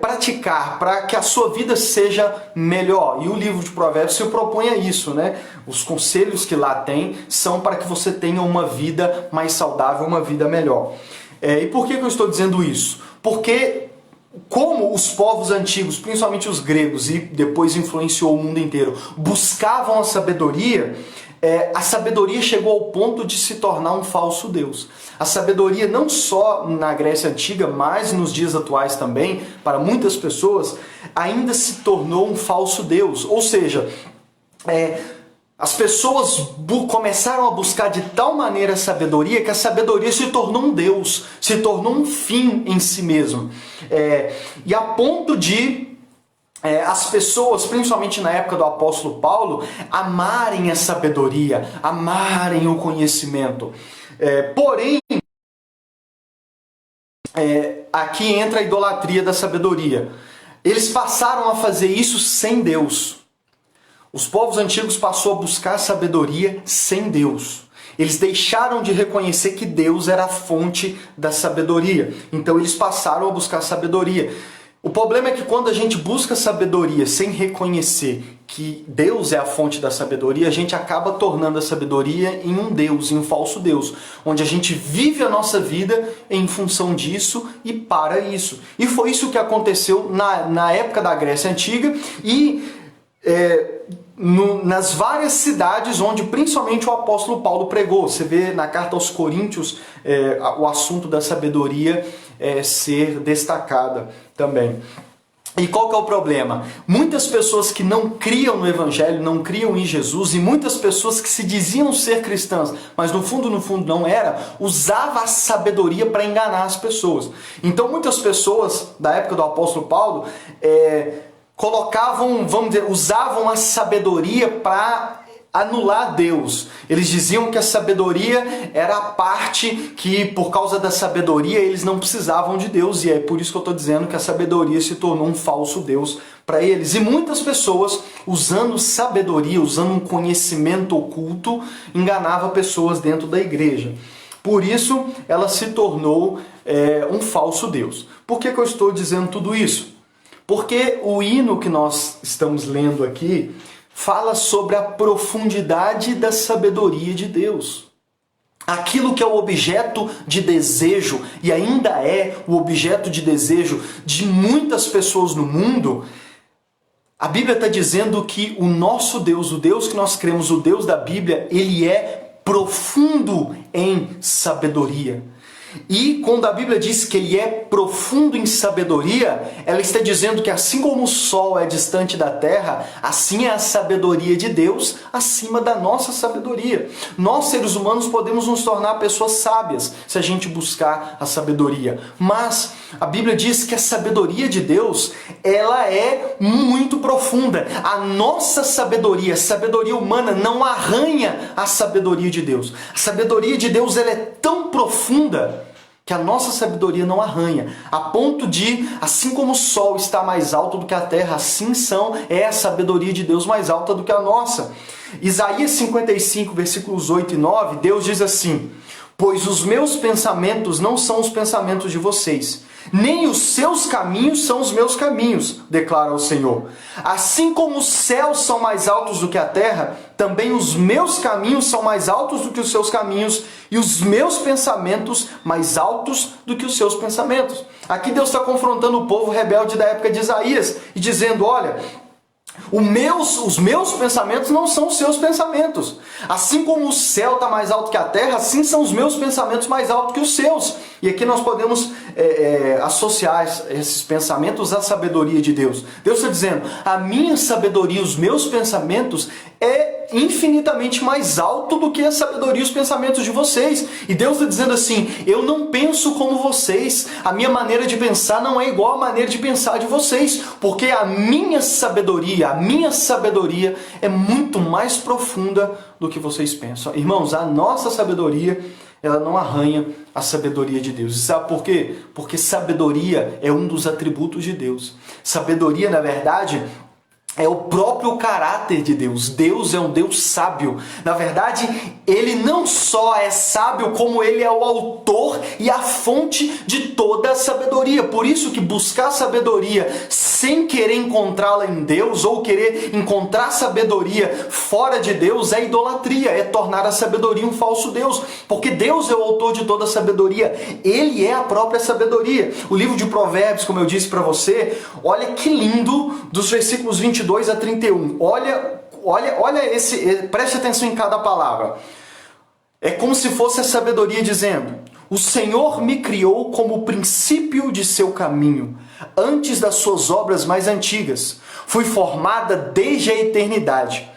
praticar, para que a sua vida seja melhor. E o livro de Provérbios se propõe a isso, né? Os conselhos que lá tem são para que você tenha uma vida mais saudável, uma vida melhor. E por que eu estou dizendo isso? Porque como os povos antigos, principalmente os gregos, e depois influenciou o mundo inteiro, buscavam a sabedoria chegou ao ponto de se tornar um falso Deus. A sabedoria, não só na Grécia Antiga, mas nos dias atuais também, para muitas pessoas, ainda se tornou um falso Deus. Ou seja, as pessoas começaram a buscar de tal maneira a sabedoria que a sabedoria se tornou um Deus, se tornou um fim em si mesmo. E a ponto de as pessoas, principalmente na época do apóstolo Paulo, amarem a sabedoria, amarem o conhecimento. Porém, aqui entra a idolatria da sabedoria. Eles passaram a fazer isso sem Deus. Os povos antigos passaram a buscar sabedoria sem Deus. Eles deixaram de reconhecer que Deus era a fonte da sabedoria. Então eles passaram a buscar sabedoria. O problema é que quando a gente busca sabedoria sem reconhecer que Deus é a fonte da sabedoria, a gente acaba tornando a sabedoria em um Deus, em um falso Deus, onde a gente vive a nossa vida em função disso e para isso. E foi isso que aconteceu na época da Grécia Antiga e nas várias cidades onde principalmente o apóstolo Paulo pregou. Você vê na carta aos Coríntios o assunto da sabedoria ser destacada também. E qual que é o problema? Muitas pessoas que não criam no Evangelho, não criam em Jesus, e muitas pessoas que se diziam ser cristãs, mas no fundo não era, usavam a sabedoria para enganar as pessoas. Então muitas pessoas da época do apóstolo Paulo colocavam, usavam a sabedoria para anular Deus. Eles diziam que a sabedoria era a parte que, por causa da sabedoria, eles não precisavam de Deus. E é por isso que eu estou dizendo que a sabedoria se tornou um falso Deus para eles. E muitas pessoas, usando sabedoria, usando um conhecimento oculto, enganavam pessoas dentro da igreja. Por isso, ela se tornou um falso Deus. Por que eu estou dizendo tudo isso? Porque o hino que nós estamos lendo aqui fala sobre a profundidade da sabedoria de Deus. Aquilo que é o objeto de desejo, e ainda é o objeto de desejo de muitas pessoas no mundo, a Bíblia está dizendo que o nosso Deus, o Deus que nós cremos, o Deus da Bíblia, ele é profundo em sabedoria. E quando a Bíblia diz que ele é profundo em sabedoria, ela está dizendo que assim como o sol é distante da terra, assim é a sabedoria de Deus acima da nossa sabedoria. Nós, seres humanos, podemos nos tornar pessoas sábias se a gente buscar a sabedoria. Mas a Bíblia diz que a sabedoria de Deus, ela é muito profunda. A nossa sabedoria, a sabedoria humana, não arranha a sabedoria de Deus. A sabedoria de Deus, ela é tão profunda que a nossa sabedoria não arranha, a ponto de, assim como o sol está mais alto do que a terra, assim é a sabedoria de Deus mais alta do que a nossa. Isaías 55, versículos 8 e 9, Deus diz assim: pois os meus pensamentos não são os pensamentos de vocês, nem os seus caminhos são os meus caminhos, declara o Senhor. Assim como os céus são mais altos do que a terra, também os meus caminhos são mais altos do que os seus caminhos, e os meus pensamentos mais altos do que os seus pensamentos. Aqui Deus está confrontando o povo rebelde da época de Isaías e dizendo: olha, os meus pensamentos não são os seus pensamentos. Assim como o céu está mais alto que a terra, assim são os meus pensamentos mais altos que os seus. E aqui nós podemos associar esses pensamentos à sabedoria de Deus. Deus está dizendo: a minha sabedoria, os meus pensamentos é infinitamente mais alto do que a sabedoria e os pensamentos de vocês. E Deus está dizendo assim: eu não penso como vocês, a minha maneira de pensar não é igual à maneira de pensar de vocês, porque a minha sabedoria é muito mais profunda do que vocês pensam. Irmãos, a nossa sabedoria, ela não arranha a sabedoria de Deus. E sabe por quê? Porque sabedoria é um dos atributos de Deus. Sabedoria, na verdade, é o próprio caráter de Deus. Deus é um Deus sábio. Na verdade, Ele não só é sábio, como Ele é o autor e a fonte de toda a sabedoria. Por isso que buscar sabedoria sem querer encontrá-la em Deus, ou querer encontrar sabedoria fora de Deus, é idolatria, é tornar a sabedoria um falso Deus. Porque Deus é o autor de toda a sabedoria. Ele é a própria sabedoria. O livro de Provérbios, como eu disse para você, olha que lindo, dos versículos 22 a 31. Olha preste atenção em cada palavra. É como se fosse a sabedoria dizendo: o Senhor me criou como o princípio de seu caminho, antes das suas obras mais antigas. Fui formada desde a eternidade.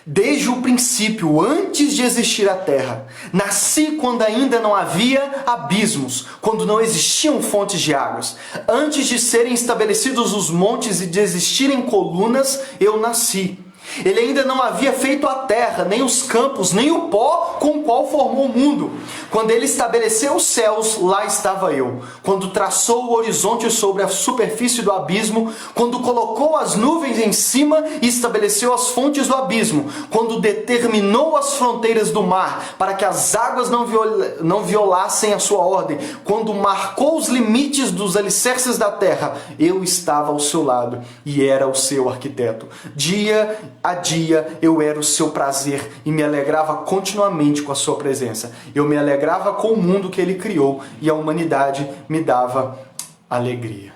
Desde o princípio, antes de existir a terra. Nasci quando ainda não havia abismos, quando não existiam fontes de águas. Antes de serem estabelecidos os montes e de existirem colunas, eu nasci. Ele ainda não havia feito a terra, nem os campos, nem o pó com o qual formou o mundo. Quando ele estabeleceu os céus, lá estava eu. Quando traçou o horizonte sobre a superfície do abismo, quando colocou as nuvens em cima e estabeleceu as fontes do abismo, quando determinou as fronteiras do mar, para que as águas não violassem a sua ordem, quando marcou os limites dos alicerces da terra, eu estava ao seu lado e era o seu arquiteto. Dia a dia eu era o seu prazer e me alegrava continuamente com a sua presença. Eu me alegrava com o mundo que ele criou e a humanidade me dava alegria.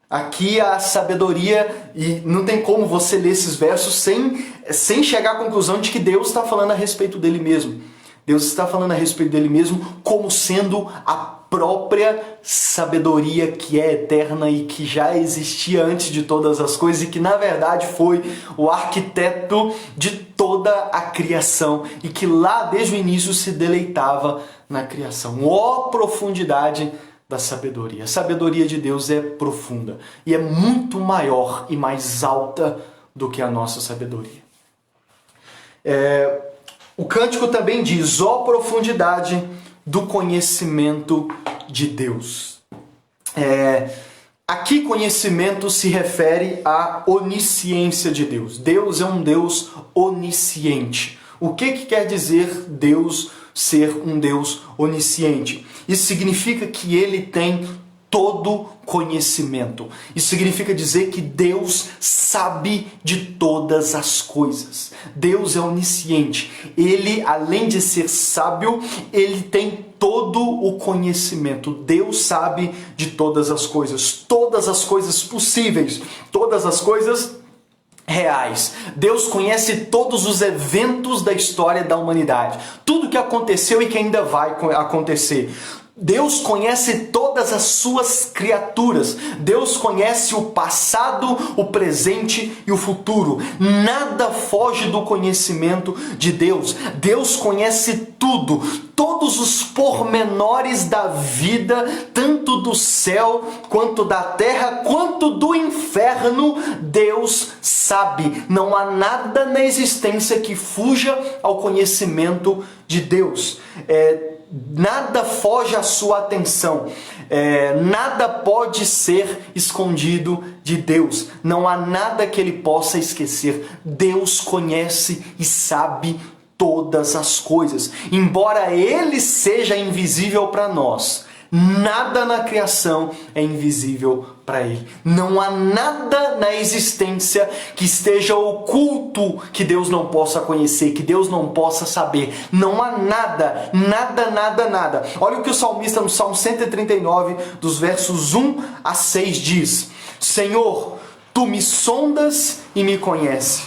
Aqui a sabedoria, e não tem como você ler esses versos sem chegar à conclusão de que Deus está falando a respeito dele mesmo. Deus está falando a respeito dele mesmo como sendo a própria sabedoria que é eterna e que já existia antes de todas as coisas e que na verdade foi o arquiteto de toda a criação e que lá desde o início se deleitava na criação. Ó profundidade da sabedoria! A sabedoria de Deus é profunda e é muito maior e mais alta do que a nossa sabedoria. O cântico também diz: ó profundidade do conhecimento de Deus. Aqui conhecimento se refere à onisciência de Deus. Deus é um Deus onisciente. O que quer dizer Deus ser um Deus onisciente? Isso significa que ele tem todo conhecimento. Isso significa dizer que Deus sabe de todas as coisas. Deus é onisciente. Ele, além de ser sábio, ele tem todo o conhecimento. Deus sabe de todas as coisas possíveis, todas as coisas reais. Deus conhece todos os eventos da história da humanidade. Tudo que aconteceu e que ainda vai acontecer. Deus conhece todas as suas criaturas. Deus conhece o passado, o presente e o futuro. Nada foge do conhecimento de Deus. Deus conhece tudo, todos os pormenores da vida, tanto do céu, quanto da terra, quanto do inferno. Deus sabe. Não há nada na existência que fuja ao conhecimento de Deus. Nada foge à sua atenção, nada pode ser escondido de Deus, não há nada que ele possa esquecer. Deus conhece e sabe todas as coisas, embora ele seja invisível para nós. Nada na criação é invisível para ele. Não há nada na existência que esteja oculto que Deus não possa conhecer, que Deus não possa saber. Não há nada, nada. Olha o que o salmista no Salmo 139, dos versos 1 a 6 diz: Senhor, tu me sondas e me conheces.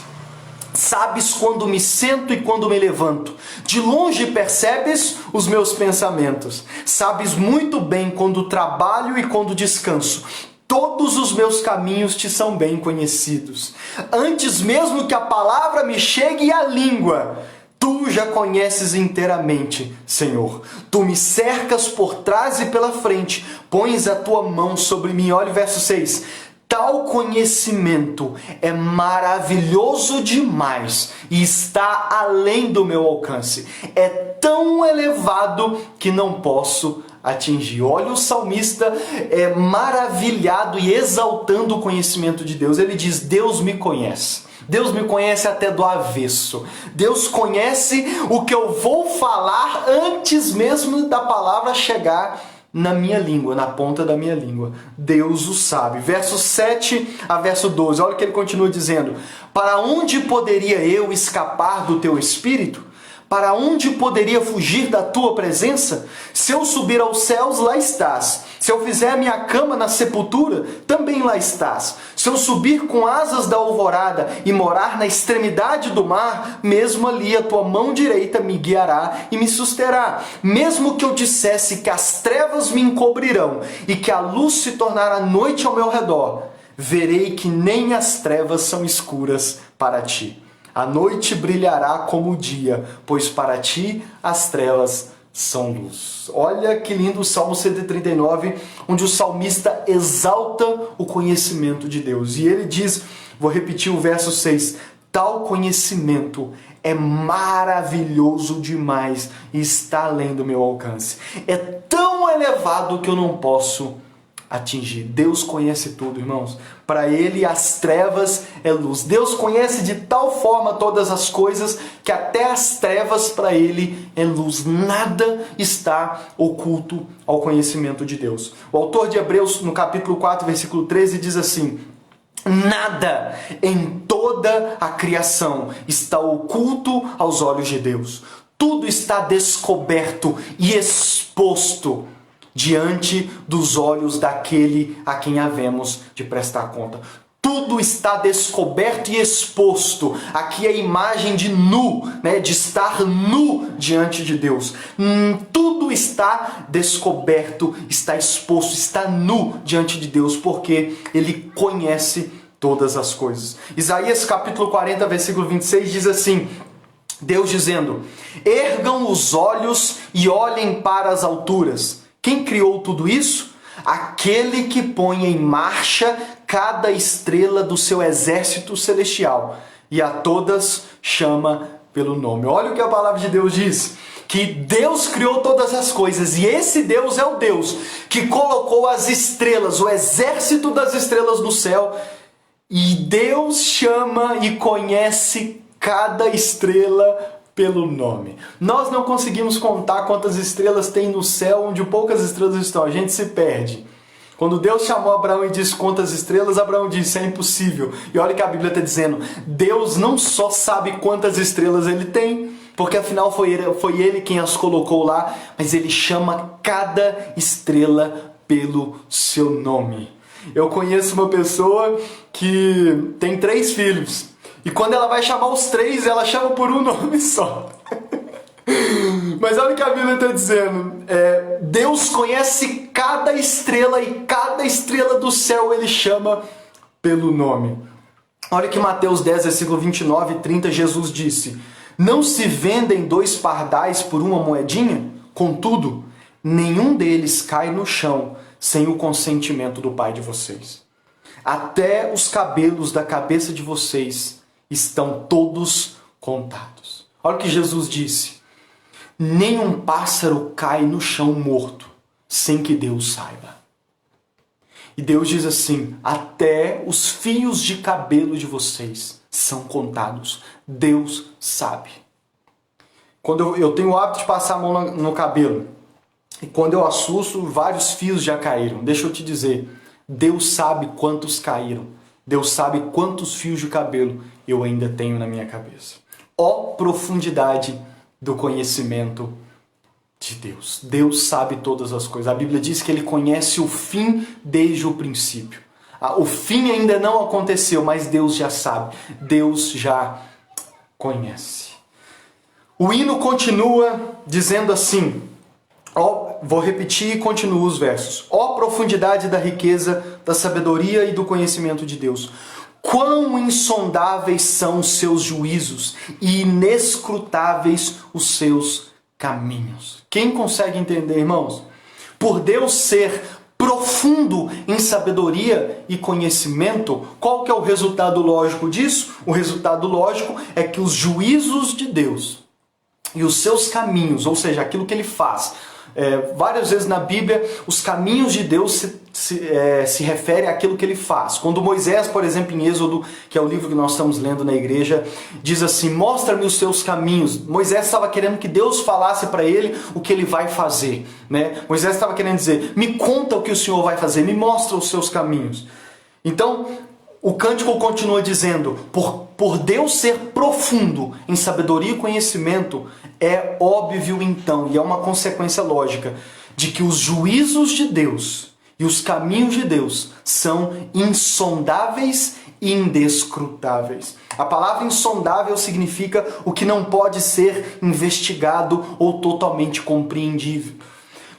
Sabes quando me sento e quando me levanto. De longe percebes os meus pensamentos. Sabes muito bem quando trabalho e quando descanso. Todos os meus caminhos te são bem conhecidos. Antes mesmo que a palavra me chegue à língua, tu já conheces inteiramente, Senhor. Tu me cercas por trás e pela frente. Pões a tua mão sobre mim. Olha o verso 6. Tal conhecimento é maravilhoso demais e está além do meu alcance. É tão elevado que não posso atingir. Olha o salmista maravilhado e exaltando o conhecimento de Deus. Ele diz: Deus me conhece. Deus me conhece até do avesso. Deus conhece o que eu vou falar antes mesmo da palavra chegar na minha língua, na ponta da minha língua. Deus o sabe. Verso 7 a verso 12. Olha o que ele continua dizendo: para onde poderia eu escapar do teu espírito? Para onde poderia fugir da tua presença? Se eu subir aos céus, lá estás. Se eu fizer a minha cama na sepultura, também lá estás. Se eu subir com asas da alvorada e morar na extremidade do mar, mesmo ali a tua mão direita me guiará e me susterá. Mesmo que eu dissesse que as trevas me encobrirão e que a luz se tornará noite ao meu redor, verei que nem as trevas são escuras para ti. A noite brilhará como o dia, pois para ti as trevas são luz. Olha que lindo o Salmo 139, onde o salmista exalta o conhecimento de Deus. E ele diz, vou repetir o verso 6, tal conhecimento é maravilhoso demais e está além do meu alcance. É tão elevado que eu não posso atingir. Deus conhece tudo, irmãos. Para ele as trevas é luz. Deus conhece de tal forma todas as coisas que até as trevas para ele é luz. Nada está oculto ao conhecimento de Deus. O autor de Hebreus, no capítulo 4, versículo 13, diz assim: nada em toda a criação está oculto aos olhos de Deus. Tudo está descoberto e exposto diante dos olhos daquele a quem havemos de prestar conta. Tudo está descoberto e exposto. Aqui é a imagem de nu, de estar nu diante de Deus. Tudo está descoberto, está exposto, está nu diante de Deus, porque Ele conhece todas as coisas. Isaías capítulo 40, versículo 26 diz assim, Deus dizendo: ergam os olhos e olhem para as alturas. Quem criou tudo isso? Aquele que põe em marcha cada estrela do seu exército celestial e a todas chama pelo nome. Olha o que a palavra de Deus diz. Que Deus criou todas as coisas e esse Deus é o Deus que colocou as estrelas, o exército das estrelas no céu, e Deus chama e conhece cada estrela pelo nome. Nós não conseguimos contar quantas estrelas tem no céu onde poucas estrelas estão, a gente se perde. Quando Deus chamou Abraão e disse quantas estrelas, Abraão disse, é impossível. E olha o que a Bíblia está dizendo, Deus não só sabe quantas estrelas ele tem, porque afinal foi ele quem as colocou lá, mas ele chama cada estrela pelo seu nome. Eu conheço uma pessoa que tem 3 filhos, e quando ela vai chamar os 3, ela chama por um nome só. Mas olha o que a Bíblia está dizendo, Deus conhece cada estrela e cada estrela do céu ele chama pelo nome. Olha que Mateus 10, versículo 29 e 30, Jesus disse, não se vendem 2 pardais por uma moedinha? Contudo, nenhum deles cai no chão sem o consentimento do Pai de vocês. Até os cabelos da cabeça de vocês estão todos contados. Olha o que Jesus disse. Nenhum pássaro cai no chão morto sem que Deus saiba. E Deus diz assim, até os fios de cabelo de vocês são contados. Deus sabe. Quando eu tenho o hábito de passar a mão no cabelo, e quando eu assusto, vários fios já caíram. Deixa eu te dizer, Deus sabe quantos caíram. Deus sabe quantos fios de cabelo eu ainda tenho na minha cabeça. Ó profundidade do conhecimento de Deus. Deus sabe todas as coisas. A Bíblia diz que Ele conhece o fim desde o princípio. O fim ainda não aconteceu, mas Deus já sabe. Deus já conhece. O hino continua dizendo assim, vou repetir e continuo os versos. Ó profundidade da riqueza, da sabedoria e do conhecimento de Deus. Quão insondáveis são os seus juízos e inescrutáveis os seus caminhos. Quem consegue entender, irmãos? Por Deus ser profundo em sabedoria e conhecimento, qual que é o resultado lógico disso? O resultado lógico é que os juízos de Deus e os seus caminhos, ou seja, aquilo que Ele faz, várias vezes na Bíblia, os caminhos de Deus se refere àquilo que Ele faz. Quando Moisés, por exemplo, em Êxodo, que é o livro que nós estamos lendo na igreja, diz assim, mostra-me os seus caminhos. Moisés estava querendo que Deus falasse para ele o que Ele vai fazer, né? Moisés estava querendo dizer, me conta o que o Senhor vai fazer, me mostra os seus caminhos. Então, o cântico continua dizendo, por Deus ser profundo em sabedoria e conhecimento, é óbvio então, e é uma consequência lógica, de que os juízos de Deus e os caminhos de Deus são insondáveis e indescrutáveis. A palavra insondável significa o que não pode ser investigado ou totalmente compreendido.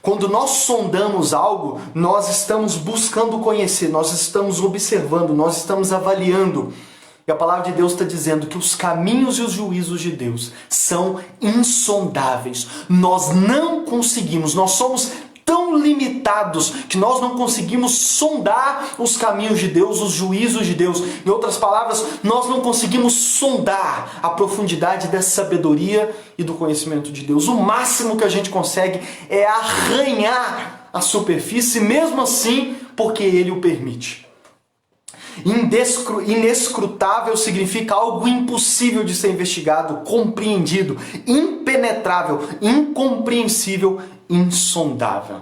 Quando nós sondamos algo, nós estamos buscando conhecer, nós estamos observando, nós estamos avaliando. E a palavra de Deus está dizendo que os caminhos e os juízos de Deus são insondáveis. Nós não conseguimos, nós somos tão limitados que nós não conseguimos sondar os caminhos de Deus, os juízos de Deus. Em outras palavras, nós não conseguimos sondar a profundidade dessa sabedoria e do conhecimento de Deus. O máximo que a gente consegue é arranhar a superfície, mesmo assim, porque Ele o permite. Inescrutável significa algo impossível de ser investigado, compreendido, impenetrável, incompreensível, insondável.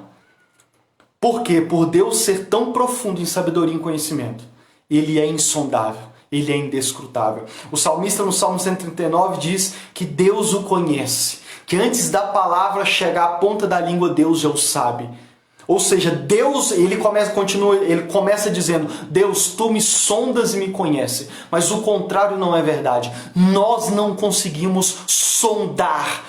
Por quê? Por Deus ser tão profundo em sabedoria e em conhecimento, Ele é insondável, Ele é indescrutável. O salmista no Salmo 139 diz que Deus o conhece, que antes da palavra chegar à ponta da língua, Deus já o sabe. Ou seja, Deus, ele começa dizendo, Deus, tu me sondas e me conheces. Mas o contrário não é verdade. Nós não conseguimos sondar,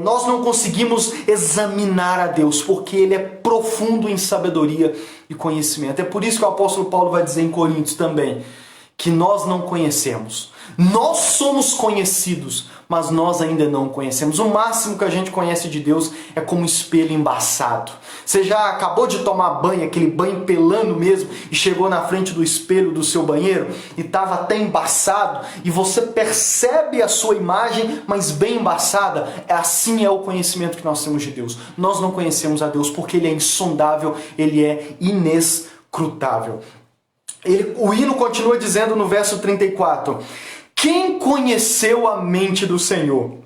nós não conseguimos examinar a Deus, porque Ele é profundo em sabedoria e conhecimento. É por isso que o apóstolo Paulo vai dizer em Coríntios também, que nós não conhecemos. Nós somos conhecidos, mas nós ainda não conhecemos. O máximo que a gente conhece de Deus é como um espelho embaçado. Você já acabou de tomar banho, aquele banho pelando mesmo, e chegou na frente do espelho do seu banheiro e estava até embaçado, e você percebe a sua imagem, mas bem embaçada? Assim é o conhecimento que nós temos de Deus. Nós não conhecemos a Deus porque Ele é insondável, Ele é inescrutável. O hino continua dizendo no verso 34: quem conheceu a mente do Senhor?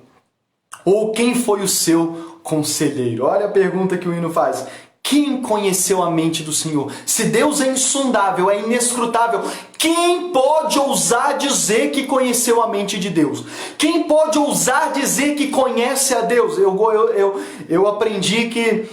Ou quem foi o seu conselheiro? Olha a pergunta que o hino faz. Quem conheceu a mente do Senhor? Se Deus é insondável, é inescrutável, quem pode ousar dizer que conheceu a mente de Deus? Quem pode ousar dizer que conhece a Deus? Eu aprendi que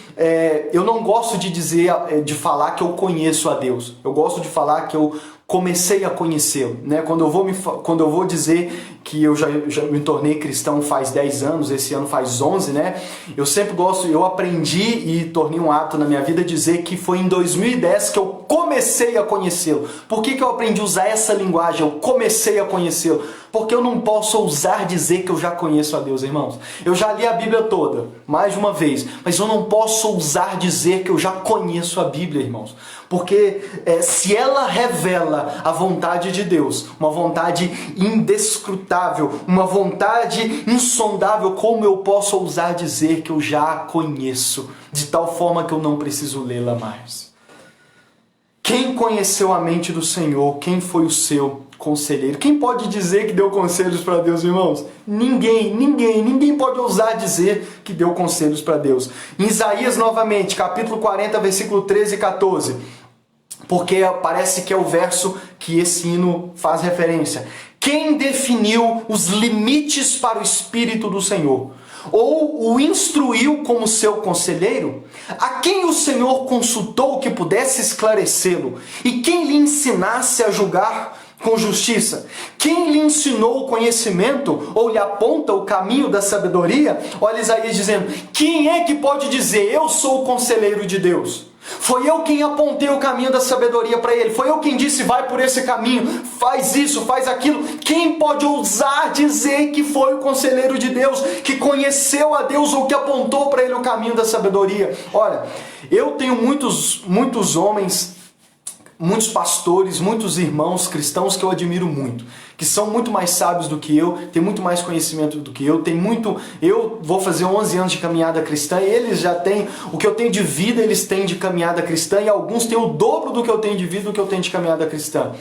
eu não gosto de falar que eu conheço a Deus. Eu gosto de falar que eu comecei a conhecê-lo, né? Quando eu vou dizer que eu já me tornei cristão faz 10 anos, esse ano faz 11, né? Eu aprendi e tornei um hábito na minha vida dizer que foi em 2010 que eu comecei a conhecê-lo. Por que eu aprendi a usar essa linguagem? Eu comecei a conhecê-lo. Porque eu não posso ousar dizer que eu já conheço a Deus, irmãos. Eu já li a Bíblia toda, mais de uma vez, mas eu não posso ousar dizer que eu já conheço a Bíblia, irmãos. Porque se ela revela a vontade de Deus, uma vontade indescrutável, uma vontade insondável, como eu posso ousar dizer que eu já a conheço, de tal forma que eu não preciso lê-la mais? Quem conheceu a mente do Senhor? Quem foi o seu conselheiro? Quem pode dizer que deu conselhos para Deus, irmãos? Ninguém pode ousar dizer que deu conselhos para Deus. Em Isaías, novamente, capítulo 40, versículo 13 e 14, porque parece que é o verso que esse hino faz referência. Quem definiu os limites para o Espírito do Senhor? Ou o instruiu como seu conselheiro? A quem o Senhor consultou que pudesse esclarecê-lo? E quem lhe ensinasse a julgar com justiça? Quem lhe ensinou o conhecimento ou lhe aponta o caminho da sabedoria? Olha Isaías dizendo, quem é que pode dizer, eu sou o conselheiro de Deus? Foi eu quem apontei o caminho da sabedoria para ele. Foi eu quem disse, vai por esse caminho, faz isso, faz aquilo. Quem pode ousar dizer que foi o conselheiro de Deus, que conheceu a Deus ou que apontou para ele o caminho da sabedoria? Olha, eu tenho muitos homens, muitos pastores, muitos irmãos cristãos que eu admiro muito, que são muito mais sábios do que eu, têm muito mais conhecimento do que eu, eu vou fazer 11 anos de caminhada cristã, e eles já têm, o que eu tenho de vida eles têm de caminhada cristã, e alguns têm o dobro do que eu tenho de vida do que eu tenho de caminhada cristã.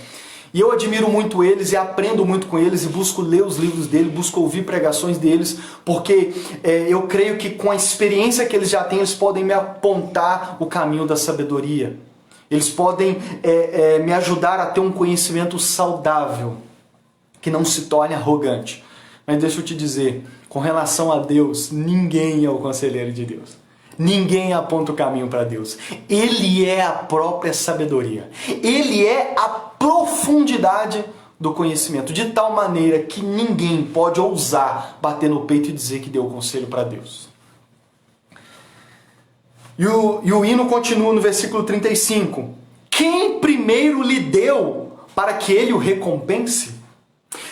E eu admiro muito eles e aprendo muito com eles e busco ler os livros deles, busco ouvir pregações deles, porque eu creio que com a experiência que eles já têm, eles podem me apontar o caminho da sabedoria. Eles podem me ajudar a ter um conhecimento saudável, que não se torne arrogante. Mas deixa eu te dizer, com relação a Deus, ninguém é o conselheiro de Deus. Ninguém aponta o caminho para Deus. Ele é a própria sabedoria. Ele é a profundidade do conhecimento, de tal maneira que ninguém pode ousar bater no peito e dizer que deu conselho para Deus. E o hino continua no versículo 35. Quem primeiro lhe deu para que ele o recompense?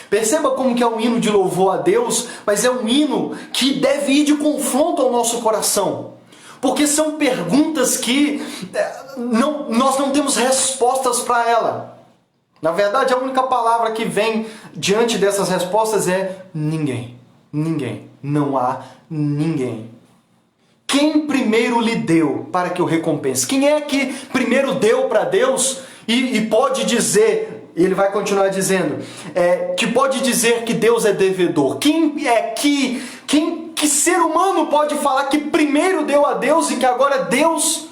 Perceba como que é um hino de louvor a Deus, mas é um hino que deve ir de confronto ao nosso coração. Porque são perguntas que nós não temos respostas para ela. Na verdade, a única palavra que vem diante dessas respostas é ninguém. Ninguém. Não há ninguém. Quem primeiro lhe deu para que o recompense? Quem é que primeiro deu para Deus e pode dizer, ele vai continuar dizendo, que pode dizer que Deus é devedor? Que ser humano pode falar que primeiro deu a Deus e que agora Deus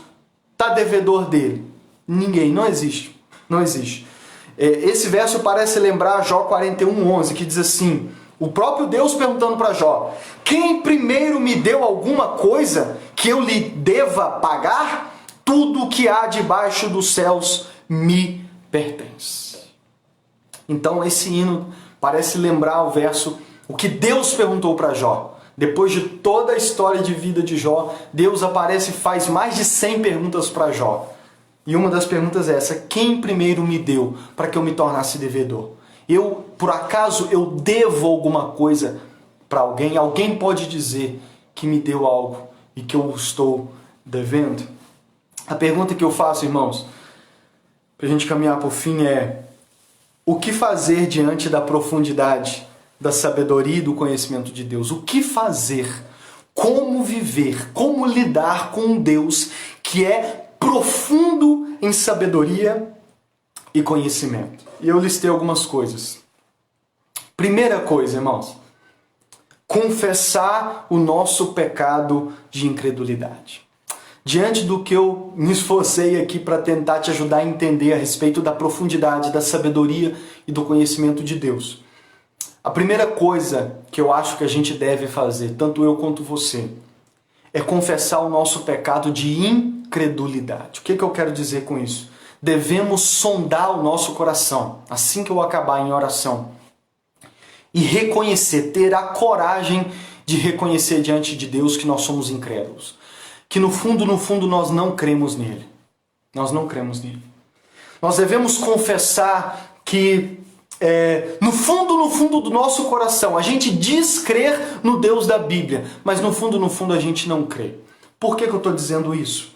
está devedor dele? Ninguém, não existe. Não existe. Esse verso parece lembrar Jó 41:11, que diz assim, o próprio Deus perguntando para Jó, quem primeiro me deu alguma coisa que eu lhe deva pagar? Tudo o que há debaixo dos céus me pertence. Então esse hino parece lembrar o que Deus perguntou para Jó. Depois de toda a história de vida de Jó, Deus aparece e faz mais de 100 perguntas para Jó. E uma das perguntas é essa: quem primeiro me deu para que eu me tornasse devedor? Por acaso, eu devo alguma coisa para alguém? Alguém pode dizer que me deu algo e que eu estou devendo? A pergunta que eu faço, irmãos, para a gente caminhar para o fim é: o que fazer diante da profundidade, da sabedoria e do conhecimento de Deus? O que fazer? Como viver? Como lidar com um Deus que é profundo em sabedoria e conhecimento? E eu listei algumas coisas. Primeira coisa, irmãos, confessar o nosso pecado de incredulidade. Diante do que eu me esforcei aqui para tentar te ajudar a entender a respeito da profundidade, da sabedoria e do conhecimento de Deus, a primeira coisa que eu acho que a gente deve fazer, tanto eu quanto você, é confessar o nosso pecado de incredulidade. O que eu quero dizer com isso? Devemos sondar o nosso coração, assim que eu acabar em oração, e reconhecer, ter a coragem de reconhecer diante de Deus que nós somos incrédulos. Que no fundo, nós não cremos nele. Nós não cremos nele. Nós devemos confessar que no fundo do nosso coração, a gente diz crer no Deus da Bíblia, mas no fundo a gente não crê. Por que eu estou dizendo isso?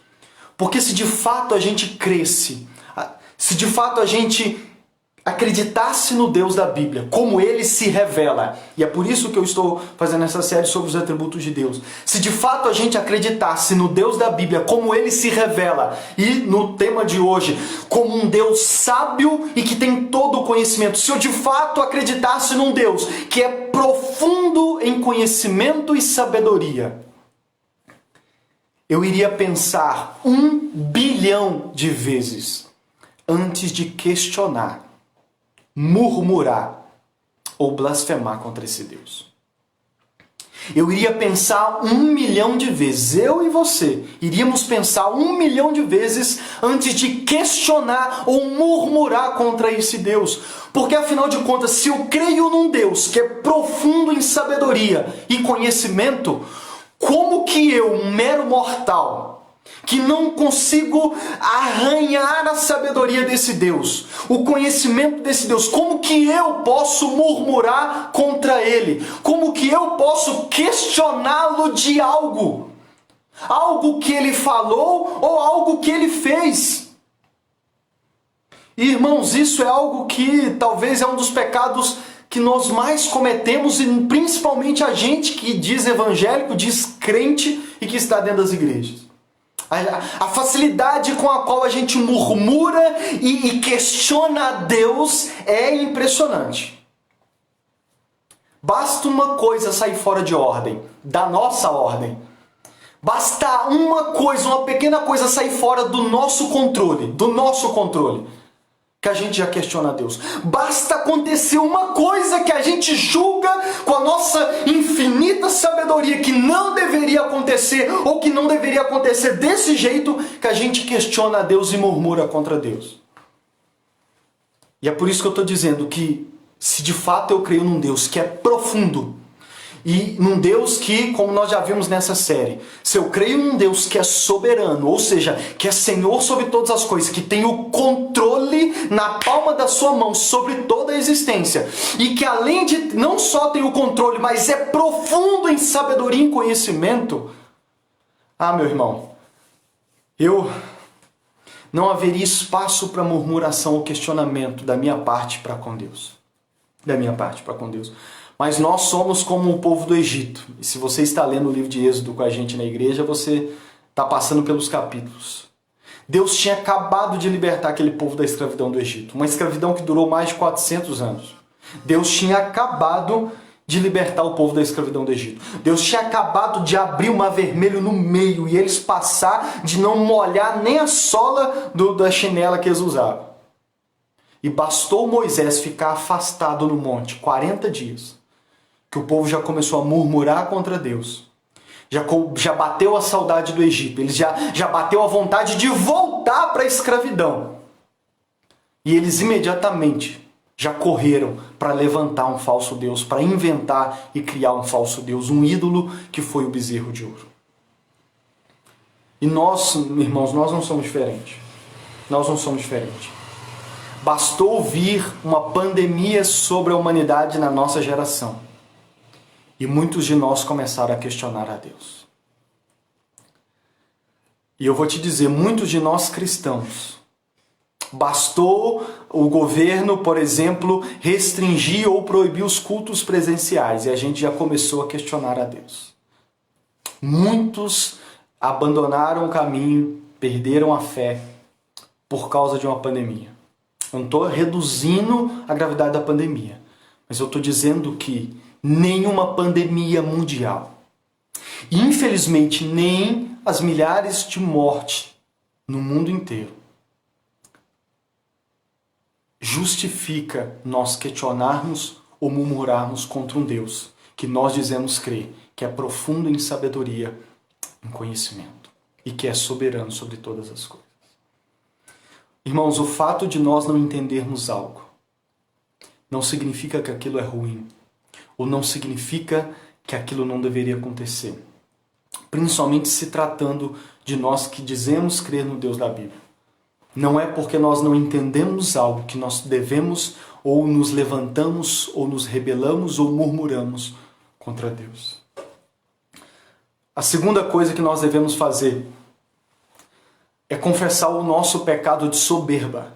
Porque se de fato a gente cresce, se de fato a gente acreditasse no Deus da Bíblia, como ele se revela, e é por isso que eu estou fazendo essa série sobre os atributos de Deus, se de fato a gente acreditasse no Deus da Bíblia, como ele se revela, e no tema de hoje, como um Deus sábio e que tem todo o conhecimento, se eu de fato acreditasse num Deus que é profundo em conhecimento e sabedoria, eu iria pensar 1 bilhão de vezes antes de questionar, murmurar ou blasfemar contra esse Deus. Eu iria pensar 1 milhão de vezes, eu e você, iríamos pensar 1 milhão de vezes antes de questionar ou murmurar contra esse Deus. Porque afinal de contas, se eu creio num Deus que é profundo em sabedoria e conhecimento, como que eu, um mero mortal, que não consigo arranhar a sabedoria desse Deus, o conhecimento desse Deus, como que eu posso murmurar contra ele? Como que eu posso questioná-lo de algo? Algo que ele falou ou algo que ele fez? E, irmãos, isso é algo que talvez é um dos pecados que nós mais cometemos, e principalmente a gente que diz evangélico, diz crente e que está dentro das igrejas. A facilidade com a qual a gente murmura e questiona a Deus é impressionante. Basta uma coisa sair fora de ordem, da nossa ordem. Basta uma coisa, uma pequena coisa sair fora do nosso controle, que a gente já questiona a Deus. Basta acontecer uma coisa que a gente julga com a nossa infinita sabedoria que não deveria acontecer, ou que não deveria acontecer desse jeito, que a gente questiona a Deus e murmura contra Deus. E é por isso que eu estou dizendo que, se de fato eu creio num Deus que é profundo, e num Deus que, como nós já vimos nessa série, se eu creio num Deus que é soberano, ou seja, que é Senhor sobre todas as coisas, que tem o controle na palma da sua mão sobre toda a existência, e que além de não só tem o controle, mas é profundo em sabedoria e conhecimento, meu irmão, não haveria espaço para murmuração ou questionamento da minha parte para com Deus. Mas nós somos como o povo do Egito. E se você está lendo o livro de Êxodo com a gente na igreja, você está passando pelos capítulos. Deus tinha acabado de libertar aquele povo da escravidão do Egito. Uma escravidão que durou mais de 400 anos. Deus tinha acabado de libertar o povo da escravidão do Egito. Deus tinha acabado de abrir o mar vermelho no meio e eles passar de não molhar nem a sola da chinela que eles usavam. E bastou Moisés ficar afastado no monte 40 dias, que o povo já começou a murmurar contra Deus. Já bateu a saudade do Egito. Eles já bateu a vontade de voltar para a escravidão. E eles imediatamente já correram para levantar um falso Deus, para inventar e criar um falso Deus, um ídolo que foi o bezerro de ouro. E nós, irmãos, nós não somos diferentes. nós não somos diferentes. Bastou vir uma pandemia sobre a humanidade na nossa geração. E muitos de nós começaram a questionar a Deus. E eu vou te dizer, muitos de nós cristãos, bastou o governo, por exemplo, restringir ou proibir os cultos presenciais e a gente já começou a questionar a Deus. Muitos abandonaram o caminho, perderam a fé por causa de uma pandemia. Eu não estou reduzindo a gravidade da pandemia, mas eu estou dizendo que nenhuma pandemia mundial, infelizmente nem as milhares de mortes no mundo inteiro, justifica nós questionarmos ou murmurarmos contra um Deus que nós dizemos crer, que é profundo em sabedoria, em conhecimento e que é soberano sobre todas as coisas. Irmãos, o fato de nós não entendermos algo não significa que aquilo é ruim, ou não significa que aquilo não deveria acontecer. Principalmente se tratando de nós que dizemos crer no Deus da Bíblia. Não é porque nós não entendemos algo que nós devemos ou nos levantamos, ou nos rebelamos, ou murmuramos contra Deus. A segunda coisa que nós devemos fazer é confessar o nosso pecado de soberba.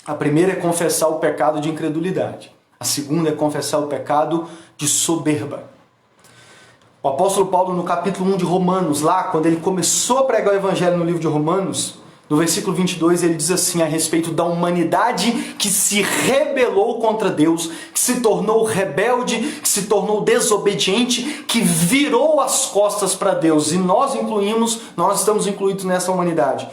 A primeira é confessar o pecado de incredulidade. A segunda é confessar o pecado de soberba. O apóstolo Paulo, no capítulo 1 de Romanos, lá, quando ele começou a pregar o evangelho no livro de Romanos, no versículo 22, ele diz assim a respeito da humanidade que se rebelou contra Deus, que se tornou rebelde, que se tornou desobediente, que virou as costas para Deus. E nós estamos incluídos nessa humanidade.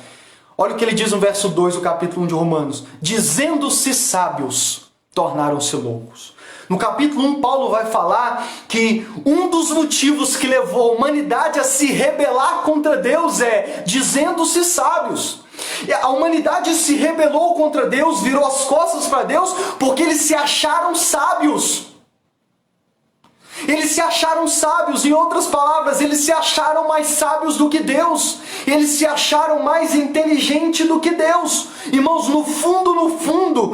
Olha o que ele diz no verso 2 do capítulo 1 de Romanos. Dizendo-se sábios, tornaram-se loucos. No capítulo 1, Paulo vai falar que um dos motivos que levou a humanidade a se rebelar contra Deus é dizendo-se sábios. A humanidade se rebelou contra Deus, virou as costas para Deus, porque eles se acharam sábios. Eles se acharam sábios, em outras palavras, eles se acharam mais sábios do que Deus. Eles se acharam mais inteligentes do que Deus. Irmãos, no fundo,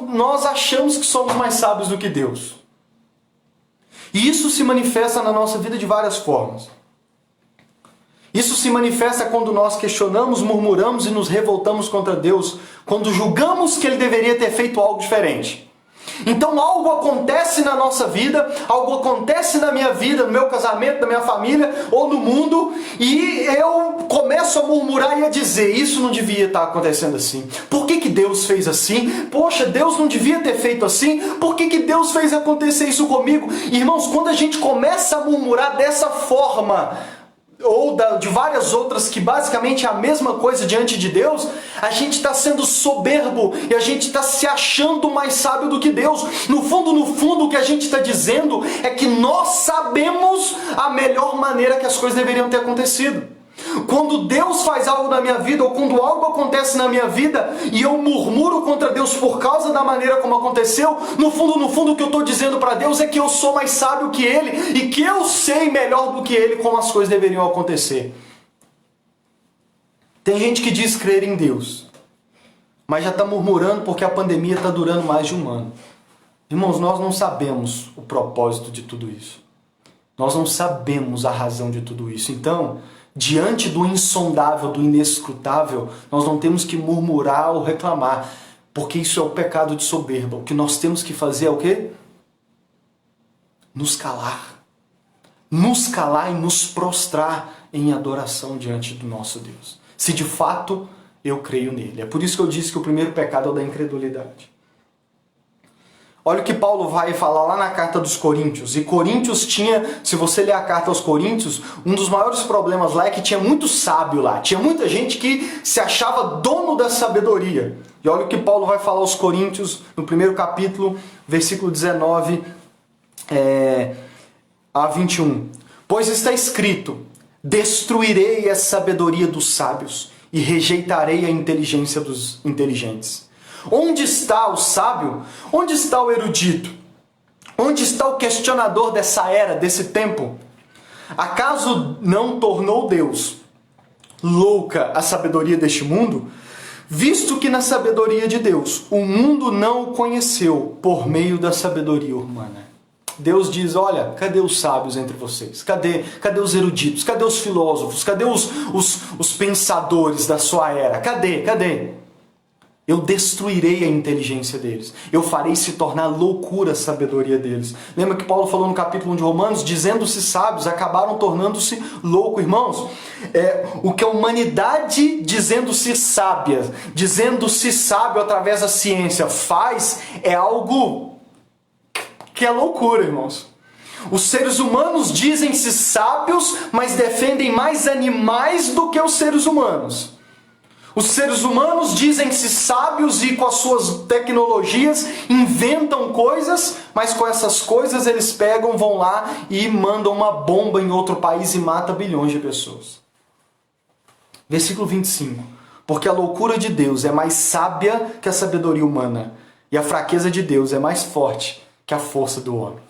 nós achamos que somos mais sábios do que Deus. E isso se manifesta na nossa vida de várias formas. Isso se manifesta quando nós questionamos, murmuramos e nos revoltamos contra Deus, quando julgamos que Ele deveria ter feito algo diferente. Então algo acontece na nossa vida, algo acontece na minha vida, no meu casamento, na minha família ou no mundo, e eu começo a murmurar e a dizer, isso não devia estar acontecendo assim. Por que Deus fez assim? Poxa, Deus não devia ter feito assim? Por que Deus fez acontecer isso comigo? Irmãos, quando a gente começa a murmurar dessa forma, ou de várias outras que basicamente é a mesma coisa diante de Deus, a gente está sendo soberbo e a gente está se achando mais sábio do que Deus. No fundo, o que a gente está dizendo é que nós sabemos a melhor maneira que as coisas deveriam ter acontecido. Quando Deus faz algo na minha vida, ou quando algo acontece na minha vida, e eu murmuro contra Deus por causa da maneira como aconteceu, no fundo, o que eu estou dizendo para Deus é que eu sou mais sábio que Ele, e que eu sei melhor do que Ele como as coisas deveriam acontecer. Tem gente que diz crer em Deus, mas já está murmurando porque a pandemia está durando mais de um ano. Irmãos, nós não sabemos o propósito de tudo isso. Nós não sabemos a razão de tudo isso. Então, diante do insondável, do inescrutável, nós não temos que murmurar ou reclamar, porque isso é o pecado de soberba. O que nós temos que fazer é o quê? Nos calar. Nos calar e nos prostrar em adoração diante do nosso Deus. Se de fato eu creio nele. É por isso que eu disse que o primeiro pecado é o da incredulidade. Olha o que Paulo vai falar lá na carta dos Coríntios. E Coríntios tinha, se você ler a carta aos Coríntios, um dos maiores problemas lá é que tinha muito sábio lá. Tinha muita gente que se achava dono da sabedoria. E olha o que Paulo vai falar aos Coríntios, no primeiro capítulo, versículo 19 a 21. Pois está escrito, destruirei a sabedoria dos sábios e rejeitarei a inteligência dos inteligentes. Onde está o sábio? Onde está o erudito? Onde está o questionador dessa era, desse tempo? Acaso não tornou Deus louca a sabedoria deste mundo? Visto que na sabedoria de Deus o mundo não o conheceu por meio da sabedoria humana. Deus diz, olha, cadê os sábios entre vocês? Cadê os eruditos? Cadê os filósofos? Cadê os pensadores da sua era? Cadê? Eu destruirei a inteligência deles. Eu farei se tornar loucura a sabedoria deles. Lembra que Paulo falou no capítulo 1 de Romanos? Dizendo-se sábios, acabaram tornando-se loucos. Irmãos, o que a humanidade dizendo-se sábia, dizendo-se sábio através da ciência faz é algo que é loucura, irmãos. Os seres humanos dizem-se sábios, mas defendem mais animais do que os seres humanos. Os seres humanos dizem-se sábios e com as suas tecnologias inventam coisas, mas com essas coisas eles pegam, vão lá e mandam uma bomba em outro país e mata bilhões de pessoas. Versículo 25. Porque a loucura de Deus é mais sábia que a sabedoria humana, e a fraqueza de Deus é mais forte que a força do homem.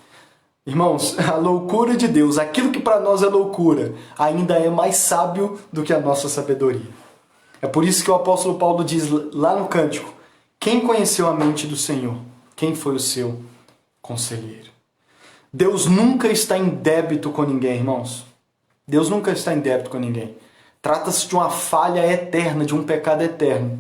Irmãos, a loucura de Deus, aquilo que para nós é loucura, ainda é mais sábio do que a nossa sabedoria. É por isso que o apóstolo Paulo diz lá no cântico, quem conheceu a mente do Senhor? Quem foi o seu conselheiro? Deus nunca está em débito com ninguém, irmãos. Deus nunca está em débito com ninguém. Trata-se de uma falha eterna, de um pecado eterno.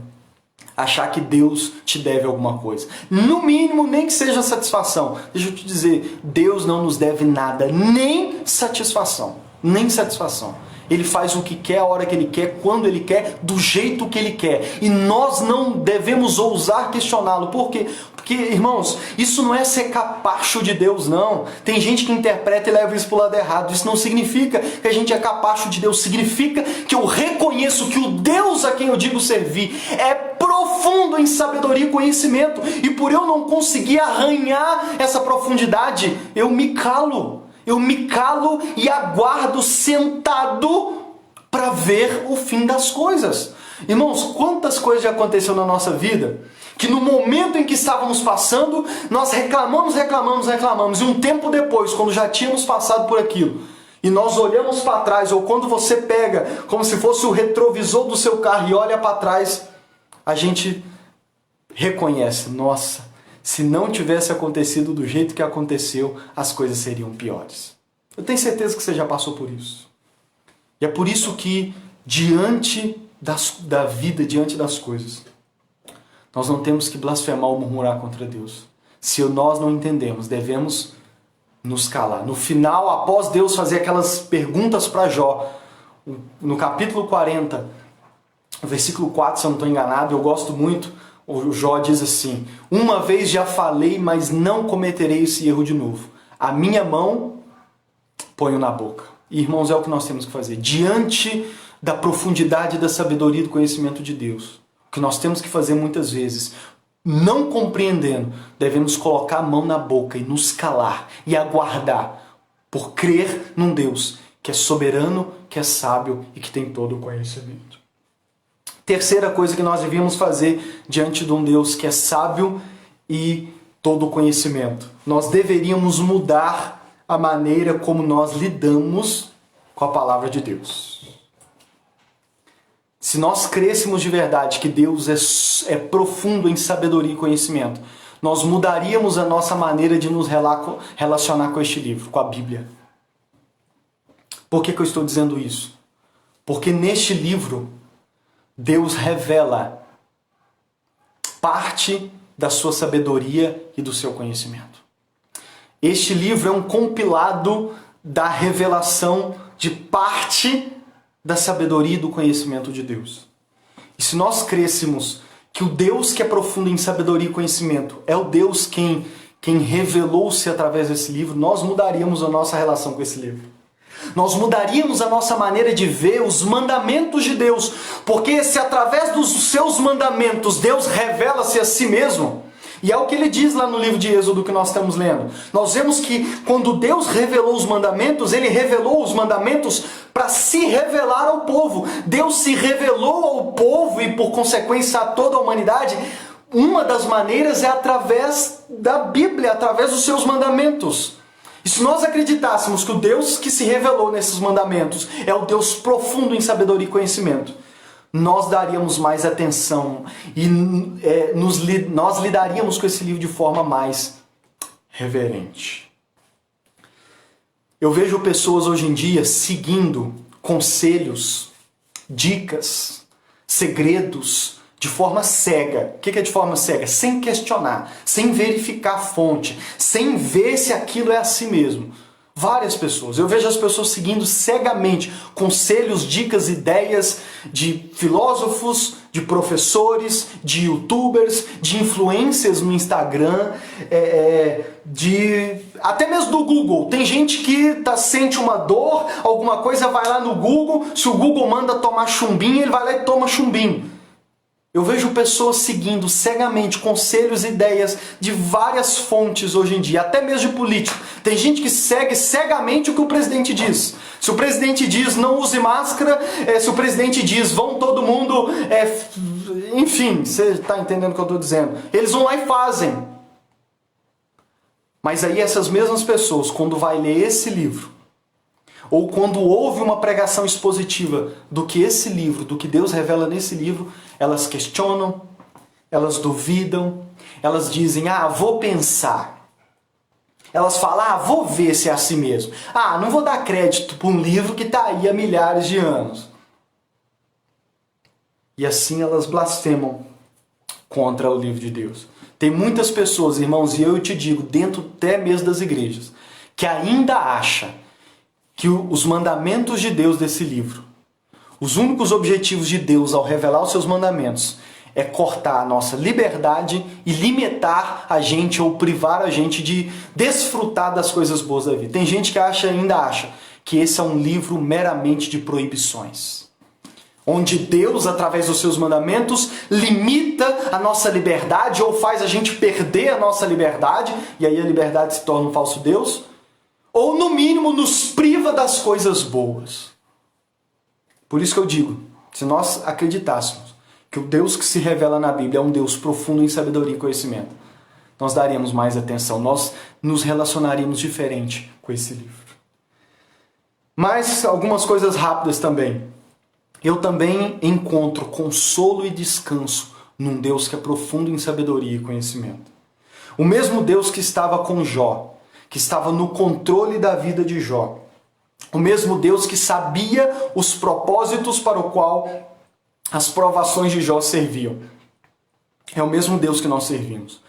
Achar que Deus te deve alguma coisa. No mínimo, nem que seja satisfação. Deixa eu te dizer, Deus não nos deve nada, nem satisfação. Nem satisfação. Ele faz o que quer, a hora que Ele quer, quando Ele quer, do jeito que Ele quer. E nós não devemos ousar questioná-lo. Por quê? Porque, irmãos, isso não é ser capacho de Deus, não. Tem gente que interpreta e leva isso para o lado errado. Isso não significa que a gente é capacho de Deus. Significa que eu reconheço que o Deus a quem eu digo servir é profundo em sabedoria e conhecimento. E por eu não conseguir arranhar essa profundidade, eu me calo. Eu me calo e aguardo sentado para ver o fim das coisas. Irmãos, quantas coisas já aconteceram na nossa vida que no momento em que estávamos passando, nós reclamamos. E um tempo depois, quando já tínhamos passado por aquilo, e nós olhamos para trás, ou quando você pega como se fosse o retrovisor do seu carro e olha para trás, a gente reconhece, nossa, se não tivesse acontecido do jeito que aconteceu, as coisas seriam piores. Eu tenho certeza que você já passou por isso. E é por isso que, diante da vida, diante das coisas, nós não temos que blasfemar ou murmurar contra Deus. Se nós não entendemos, devemos nos calar. No final, após Deus fazer aquelas perguntas para Jó, no capítulo 40, versículo 4, se eu não estou enganado, eu gosto muito. O Jó diz assim, uma vez já falei, mas não cometerei esse erro de novo. A minha mão ponho na boca. E, irmãos, é o que nós temos que fazer. Diante da profundidade da sabedoria e do conhecimento de Deus, o que nós temos que fazer muitas vezes, não compreendendo, devemos colocar a mão na boca e nos calar e aguardar por crer num Deus que é soberano, que é sábio e que tem todo o conhecimento. Terceira coisa que nós devíamos fazer diante de um Deus que é sábio e todo o conhecimento. Nós deveríamos mudar a maneira como nós lidamos com a palavra de Deus. Se nós crêssemos de verdade que Deus é profundo em sabedoria e conhecimento, nós mudaríamos a nossa maneira de nos relacionar com este livro, com a Bíblia. Por que eu estou dizendo isso? Porque neste livro, Deus revela parte da sua sabedoria e do seu conhecimento. Este livro é um compilado da revelação de parte da sabedoria e do conhecimento de Deus. E se nós crêssemos que o Deus que é profundo em sabedoria e conhecimento é o Deus quem revelou-se através desse livro, nós mudaríamos a nossa relação com esse livro. Nós mudaríamos a nossa maneira de ver os mandamentos de Deus, porque se através dos seus mandamentos Deus revela-se a si mesmo, e é o que ele diz lá no livro de Êxodo que nós estamos lendo, nós vemos que quando Deus revelou os mandamentos, ele revelou os mandamentos para se revelar ao povo. Deus se revelou ao povo e por consequência a toda a humanidade. Uma das maneiras é através da Bíblia, através dos seus mandamentos. E se nós acreditássemos que o Deus que se revelou nesses mandamentos é o Deus profundo em sabedoria e conhecimento, nós daríamos mais atenção e nós lidaríamos com esse livro de forma mais reverente. Eu vejo pessoas hoje em dia seguindo conselhos, dicas, segredos de forma cega. O que é de forma cega? Sem questionar, sem verificar a fonte, sem ver se aquilo é assim mesmo. Várias pessoas. Eu vejo as pessoas seguindo cegamente conselhos, dicas, ideias de filósofos, de professores, de youtubers, de influencers no Instagram, até mesmo do Google. Tem gente que sente uma dor, alguma coisa, vai lá no Google, se o Google manda tomar chumbinho, ele vai lá e toma chumbinho. Eu vejo pessoas seguindo cegamente conselhos e ideias de várias fontes hoje em dia, até mesmo de político. Tem gente que segue cegamente o que o presidente diz. Se o presidente diz não use máscara, se o presidente diz vão todo mundo... enfim, você está entendendo o que eu estou dizendo. Eles vão lá e fazem. Mas aí essas mesmas pessoas, quando vai ler esse livro, ou quando ouve uma pregação expositiva do que esse livro, do que Deus revela nesse livro, elas questionam, elas duvidam, elas dizem, vou pensar. Elas falam, vou ver se é assim mesmo. Não vou dar crédito para um livro que está aí há milhares de anos. E assim elas blasfemam contra o livro de Deus. Tem muitas pessoas, irmãos, e eu te digo, dentro até mesmo das igrejas, que ainda acham que os mandamentos de Deus desse livro, os únicos objetivos de Deus ao revelar os seus mandamentos é cortar a nossa liberdade e limitar a gente ou privar a gente de desfrutar das coisas boas da vida. Tem gente que ainda acha que esse é um livro meramente de proibições, onde Deus, através dos seus mandamentos, limita a nossa liberdade ou faz a gente perder a nossa liberdade, e aí a liberdade se torna um falso Deus, ou no mínimo nos priva das coisas boas. Por isso que eu digo, se nós acreditássemos que o Deus que se revela na Bíblia é um Deus profundo em sabedoria e conhecimento, nós daríamos mais atenção, nós nos relacionaríamos diferente com esse livro. Mas algumas coisas rápidas também. Eu também encontro consolo e descanso num Deus que é profundo em sabedoria e conhecimento. O mesmo Deus que estava com Jó, que estava no controle da vida de Jó. O mesmo Deus que sabia os propósitos para o qual as provações de Jó serviam. É o mesmo Deus que nós servimos.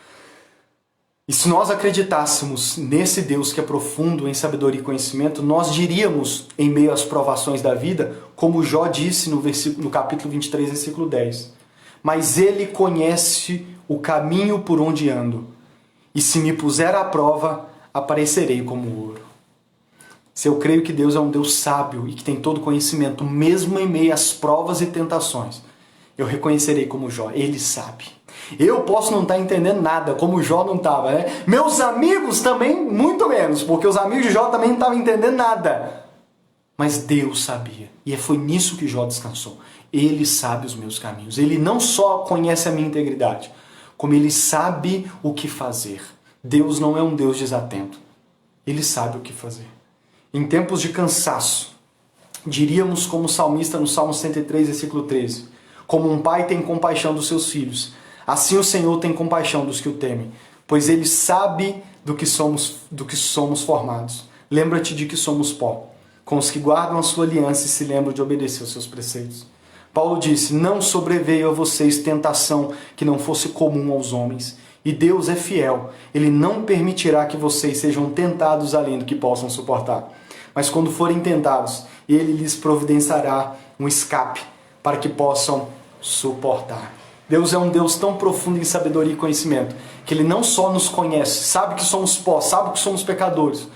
E se nós acreditássemos nesse Deus que é profundo em sabedoria e conhecimento, nós diríamos, em meio às provações da vida, como Jó disse no capítulo 23, versículo 10. Mas ele conhece o caminho por onde ando, e se me puser à prova, aparecerei como ouro. Se eu creio que Deus é um Deus sábio e que tem todo conhecimento, mesmo em meio às provas e tentações, eu reconhecerei como Jó. Ele sabe. Eu posso não estar entendendo nada, como Jó não estava, né? Meus amigos também, muito menos, porque os amigos de Jó também não estavam entendendo nada. Mas Deus sabia. E foi nisso que Jó descansou. Ele sabe os meus caminhos. Ele não só conhece a minha integridade, como ele sabe o que fazer. Deus não é um Deus desatento. Ele sabe o que fazer. Em tempos de cansaço, diríamos como o salmista no Salmo 103, versículo 13, como um pai tem compaixão dos seus filhos, assim o Senhor tem compaixão dos que o temem, pois ele sabe do que somos formados. Lembra-te de que somos pó, com os que guardam a sua aliança e se lembram de obedecer aos seus preceitos. Paulo disse, não sobreveio a vocês tentação que não fosse comum aos homens, e Deus é fiel, Ele não permitirá que vocês sejam tentados além do que possam suportar. Mas quando forem tentados, Ele lhes providenciará um escape para que possam suportar. Deus é um Deus tão profundo em sabedoria e conhecimento, que Ele não só nos conhece, sabe que somos pó, sabe que somos pecadores,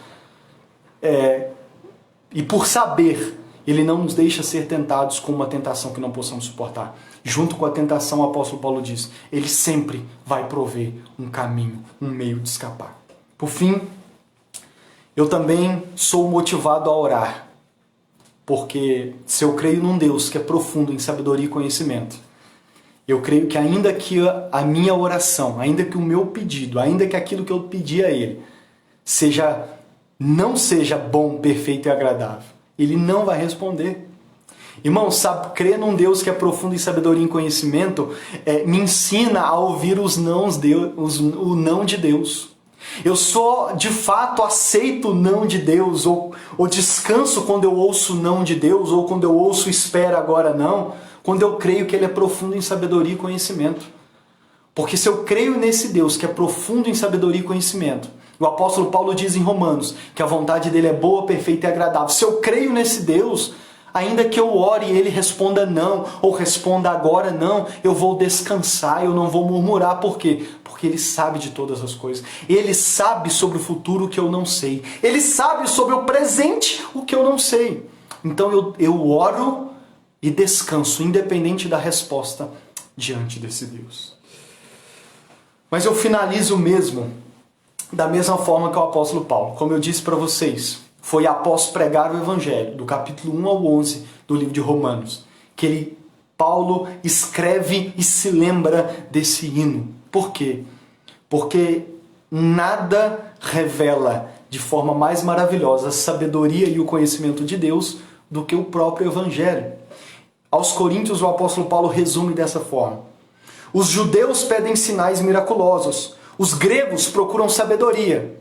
e por saber, Ele não nos deixa ser tentados com uma tentação que não possamos suportar. Junto com a tentação, o apóstolo Paulo diz, Ele sempre vai prover um caminho, um meio de escapar. Por fim, eu também sou motivado a orar, porque se eu creio num Deus que é profundo em sabedoria e conhecimento, eu creio que ainda que a minha oração, ainda que o meu pedido, ainda que aquilo que eu pedi a Ele, não seja bom, perfeito e agradável, Ele não vai responder. Irmão, sabe, crer num Deus que é profundo em sabedoria e conhecimento me ensina a ouvir o não de Deus. Eu só, de fato, aceito o não de Deus, ou descanso quando eu ouço o não de Deus, ou quando eu ouço espera agora não, quando eu creio que Ele é profundo em sabedoria e conhecimento. Porque se eu creio nesse Deus que é profundo em sabedoria e conhecimento, o apóstolo Paulo diz em Romanos que a vontade dele é boa, perfeita e agradável. Se eu creio nesse Deus, ainda que eu ore e Ele responda não, ou responda agora não, eu vou descansar, eu não vou murmurar. Por quê? Porque Ele sabe de todas as coisas. Ele sabe sobre o futuro o que eu não sei. Ele sabe sobre o presente o que eu não sei. Então eu oro e descanso, independente da resposta diante desse Deus. Mas eu finalizo mesmo da mesma forma que o apóstolo Paulo. Como eu disse para vocês, foi após pregar o Evangelho, do capítulo 1 ao 11 do livro de Romanos, que Paulo escreve e se lembra desse hino. Por quê? Porque nada revela de forma mais maravilhosa a sabedoria e o conhecimento de Deus do que o próprio Evangelho. Aos Coríntios, o apóstolo Paulo resume dessa forma: os judeus pedem sinais miraculosos, os gregos procuram sabedoria.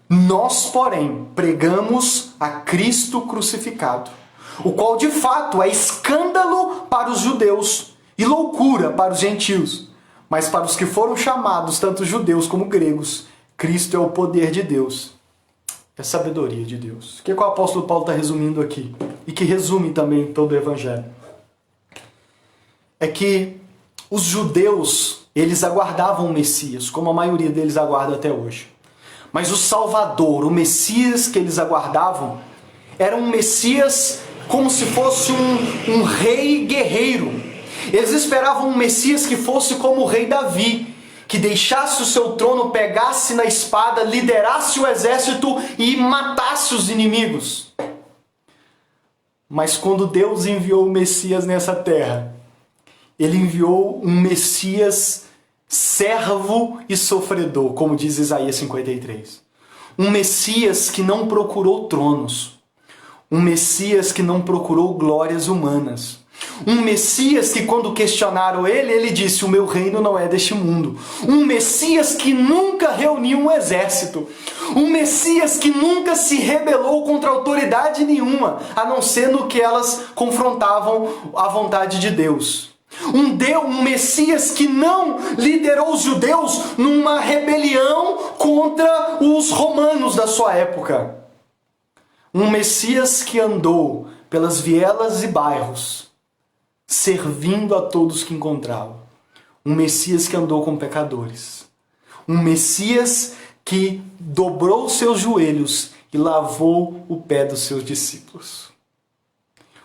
Nós, porém, pregamos a Cristo crucificado, o qual de fato é escândalo para os judeus e loucura para os gentios. Mas para os que foram chamados, tanto judeus como gregos, Cristo é o poder de Deus, é a sabedoria de Deus. O que o apóstolo Paulo está resumindo aqui? E que resume também todo o Evangelho. É que os judeus, eles aguardavam o Messias, como a maioria deles aguarda até hoje. Mas o Salvador, o Messias que eles aguardavam, era um Messias como se fosse um rei guerreiro. Eles esperavam um Messias que fosse como o rei Davi, que deixasse o seu trono, pegasse na espada, liderasse o exército e matasse os inimigos. Mas quando Deus enviou o Messias nessa terra, Ele enviou um Messias servo e sofredor, como diz Isaías 53. Um Messias que não procurou tronos. Um Messias que não procurou glórias humanas. Um Messias que, quando questionaram ele disse: o meu reino não é deste mundo. Um Messias que nunca reuniu um exército. Um Messias que nunca se rebelou contra autoridade nenhuma, a não ser no que elas confrontavam a vontade de Deus. Um Messias que não liderou os judeus numa rebelião contra os romanos da sua época. Um Messias que andou pelas vielas e bairros, servindo a todos que encontrava. Um Messias que andou com pecadores. Um Messias que dobrou seus joelhos e lavou o pé dos seus discípulos.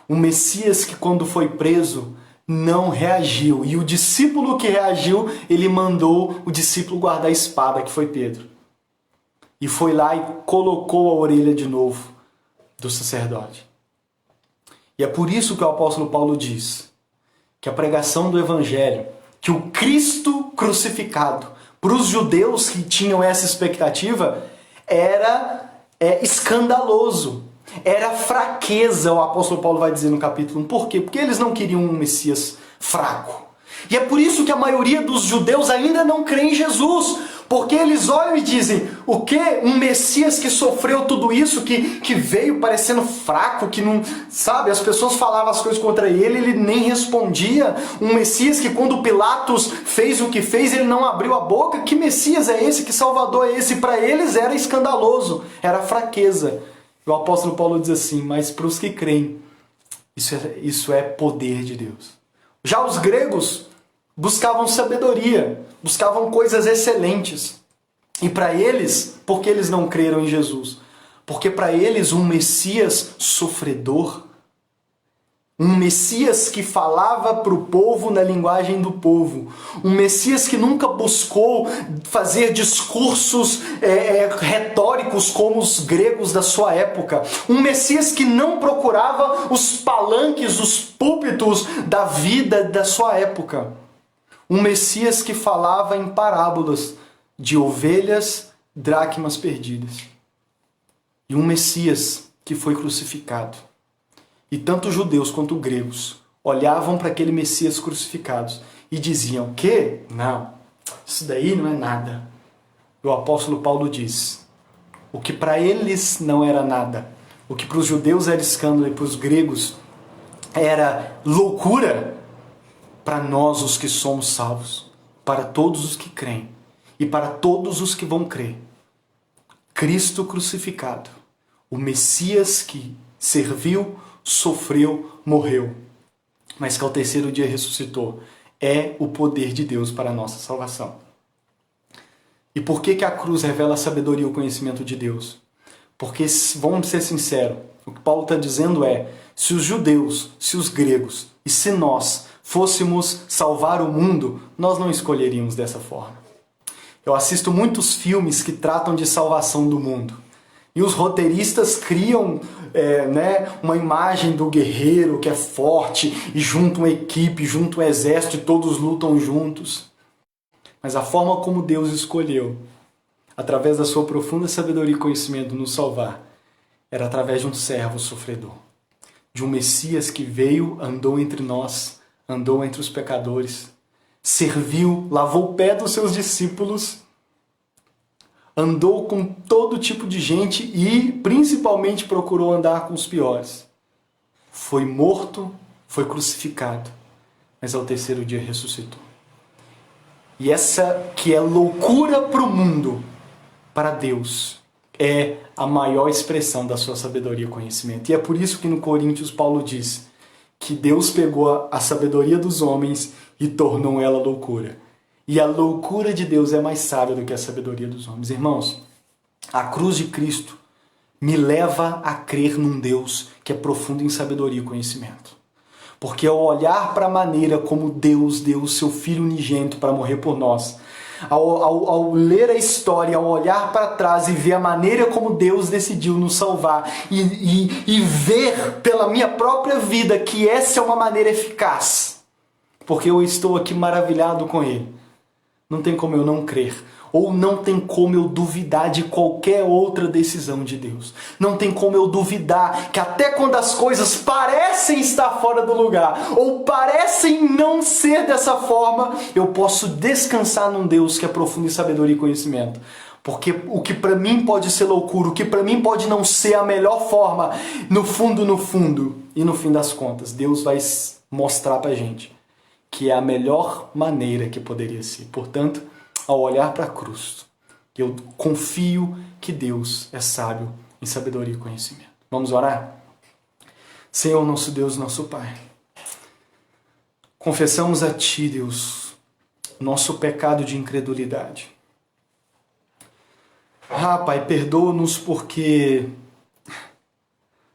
Um Messias que, quando foi preso, não reagiu. E o discípulo que reagiu, ele mandou o discípulo guardar a espada, que foi Pedro. E foi lá e colocou a orelha de novo do sacerdote. E é por isso que o apóstolo Paulo diz que a pregação do Evangelho, que o Cristo crucificado, para os judeus que tinham essa expectativa, era escandaloso. Era fraqueza, o apóstolo Paulo vai dizer no capítulo 1. Por quê? Porque eles não queriam um Messias fraco. E é por isso que a maioria dos judeus ainda não crê em Jesus. Porque eles olham e dizem: o quê? Um Messias que sofreu tudo isso, que veio parecendo fraco, que não... Sabe, as pessoas falavam as coisas contra ele nem respondia. Um Messias que, quando Pilatos fez o que fez, ele não abriu a boca. Que Messias é esse? Que Salvador é esse? Para eles era escandaloso, era fraqueza. E o apóstolo Paulo diz assim: mas para os que creem, isso é poder de Deus. Já os gregos buscavam sabedoria, buscavam coisas excelentes. E para eles, por que eles não creram em Jesus? Porque para eles um Messias sofredor, um Messias que falava para o povo na linguagem do povo, um Messias que nunca buscou fazer discursos retóricos como os gregos da sua época, um Messias que não procurava os palanques, os púlpitos da vida da sua época, um Messias que falava em parábolas de ovelhas, dracmas perdidas, e um Messias que foi crucificado. E tanto judeus quanto gregos olhavam para aquele Messias crucificado e diziam: que? Não, isso daí não é nada. E o apóstolo Paulo diz: o que para eles não era nada, o que para os judeus era escândalo e para os gregos era loucura, para nós os que somos salvos, para todos os que creem e para todos os que vão crer, Cristo crucificado, o Messias que serviu, sofreu, morreu, mas que ao terceiro dia ressuscitou, é o poder de Deus para a nossa salvação. E por que a cruz revela a sabedoria e o conhecimento de Deus? Porque, vamos ser sinceros, o que Paulo está dizendo é: se os judeus, se os gregos e se nós fôssemos salvar o mundo, nós não escolheríamos dessa forma. Eu assisto muitos filmes que tratam de salvação do mundo. E os roteiristas criam uma imagem do guerreiro que é forte e junta uma equipe, junta um exército e todos lutam juntos. Mas a forma como Deus escolheu, através da sua profunda sabedoria e conhecimento, nos salvar, era através de um servo sofredor. De um Messias que veio, andou entre nós, andou entre os pecadores, serviu, lavou o pé dos seus discípulos, andou com todo tipo de gente e principalmente procurou andar com os piores. Foi morto, foi crucificado, mas ao terceiro dia ressuscitou. E essa que é loucura para o mundo, para Deus, é a maior expressão da sua sabedoria e conhecimento. E é por isso que no Coríntios Paulo diz que Deus pegou a sabedoria dos homens e tornou ela loucura. E a loucura de Deus é mais sábia do que a sabedoria dos homens. Irmãos, a cruz de Cristo me leva a crer num Deus que é profundo em sabedoria e conhecimento. Porque ao olhar para a maneira como Deus deu o seu Filho unigênito para morrer por nós, ao ler a história, ao olhar para trás e ver a maneira como Deus decidiu nos salvar e ver pela minha própria vida que essa é uma maneira eficaz, porque eu estou aqui maravilhado com Ele, não tem como eu não crer. Ou não tem como eu duvidar de qualquer outra decisão de Deus. Não tem como eu duvidar que até quando as coisas parecem estar fora do lugar, ou parecem não ser dessa forma, eu posso descansar num Deus que é profundo em sabedoria e conhecimento. Porque o que para mim pode ser loucura, o que para mim pode não ser a melhor forma, no fundo, e no fim das contas, Deus vai mostrar pra gente que é a melhor maneira que poderia ser. Portanto, ao olhar para a cruz, eu confio que Deus é sábio em sabedoria e conhecimento. Vamos orar? Senhor, nosso Deus, nosso Pai, confessamos a Ti, Deus, nosso pecado de incredulidade. Pai, perdoa-nos porque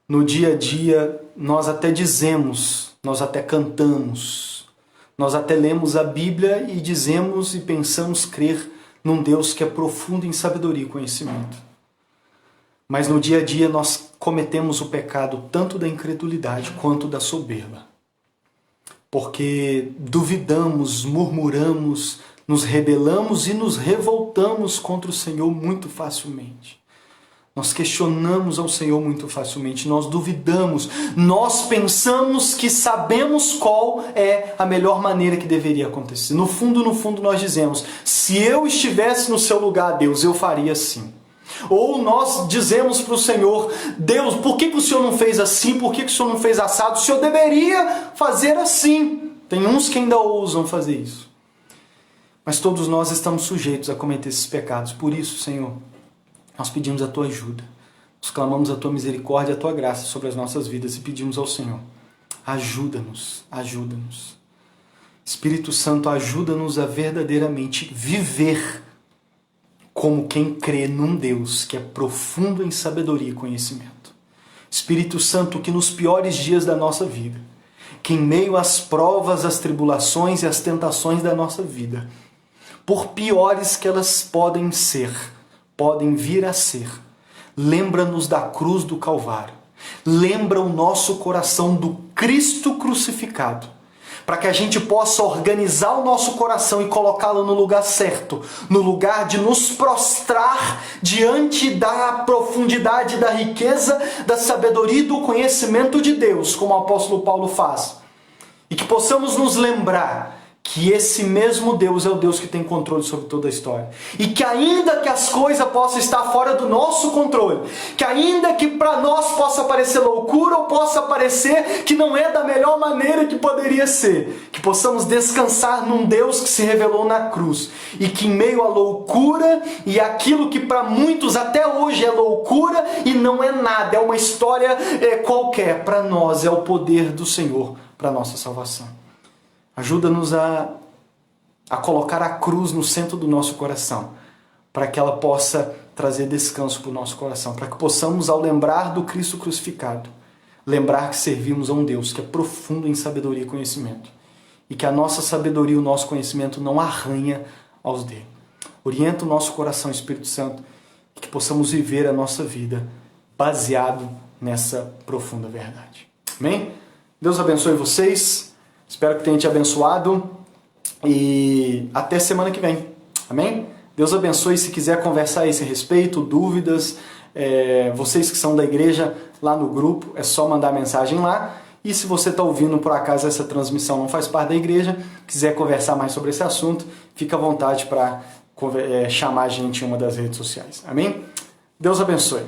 no dia a dia nós até dizemos, nós até cantamos, nós até lemos a Bíblia e dizemos e pensamos crer num Deus que é profundo em sabedoria e conhecimento. Mas no dia a dia nós cometemos o pecado tanto da incredulidade quanto da soberba. Porque duvidamos, murmuramos, nos rebelamos e nos revoltamos contra o Senhor muito facilmente. Nós questionamos ao Senhor muito facilmente, nós duvidamos, nós pensamos que sabemos qual é a melhor maneira que deveria acontecer. No fundo, nós dizemos, se eu estivesse no seu lugar, Deus, eu faria assim. Ou nós dizemos para o Senhor, Deus, por que o Senhor não fez assim? Por que o Senhor não fez assado? O Senhor deveria fazer assim. Tem uns que ainda ousam fazer isso. Mas todos nós estamos sujeitos a cometer esses pecados. Por isso, Senhor, nós pedimos a Tua ajuda, nós clamamos a Tua misericórdia e a Tua graça sobre as nossas vidas e pedimos ao Senhor, ajuda-nos, ajuda-nos. Espírito Santo, ajuda-nos a verdadeiramente viver como quem crê num Deus que é profundo em sabedoria e conhecimento. Espírito Santo, que nos piores dias da nossa vida, que em meio às provas, às tribulações e às tentações da nossa vida, por piores que elas podem vir a ser, lembra-nos da cruz do Calvário, lembra o nosso coração do Cristo crucificado, para que a gente possa organizar o nosso coração e colocá-lo no lugar certo, no lugar de nos prostrar diante da profundidade, da riqueza, da sabedoria e do conhecimento de Deus, como o apóstolo Paulo faz. E que possamos nos lembrar que esse mesmo Deus é o Deus que tem controle sobre toda a história. E que ainda que as coisas possam estar fora do nosso controle, que ainda que para nós possa parecer loucura ou possa parecer que não é da melhor maneira que poderia ser, que possamos descansar num Deus que se revelou na cruz. E que em meio à loucura e aquilo que para muitos até hoje é loucura e não é nada, é uma história qualquer, para nós é o poder do Senhor para a nossa salvação. Ajuda-nos a colocar a cruz no centro do nosso coração, para que ela possa trazer descanso para o nosso coração, para que possamos, ao lembrar do Cristo crucificado, lembrar que servimos a um Deus que é profundo em sabedoria e conhecimento, e que a nossa sabedoria e o nosso conhecimento não arranha aos dele. Orienta o nosso coração, Espírito Santo, e que possamos viver a nossa vida baseado nessa profunda verdade. Amém? Deus abençoe vocês. Espero que tenha te abençoado e até semana que vem. Amém? Deus abençoe. Se quiser conversar a esse respeito, dúvidas, vocês que são da igreja, lá no grupo, é só mandar mensagem lá. E se você está ouvindo, por acaso, essa transmissão não faz parte da igreja, quiser conversar mais sobre esse assunto, fica à vontade para chamar a gente em uma das redes sociais. Amém? Deus abençoe.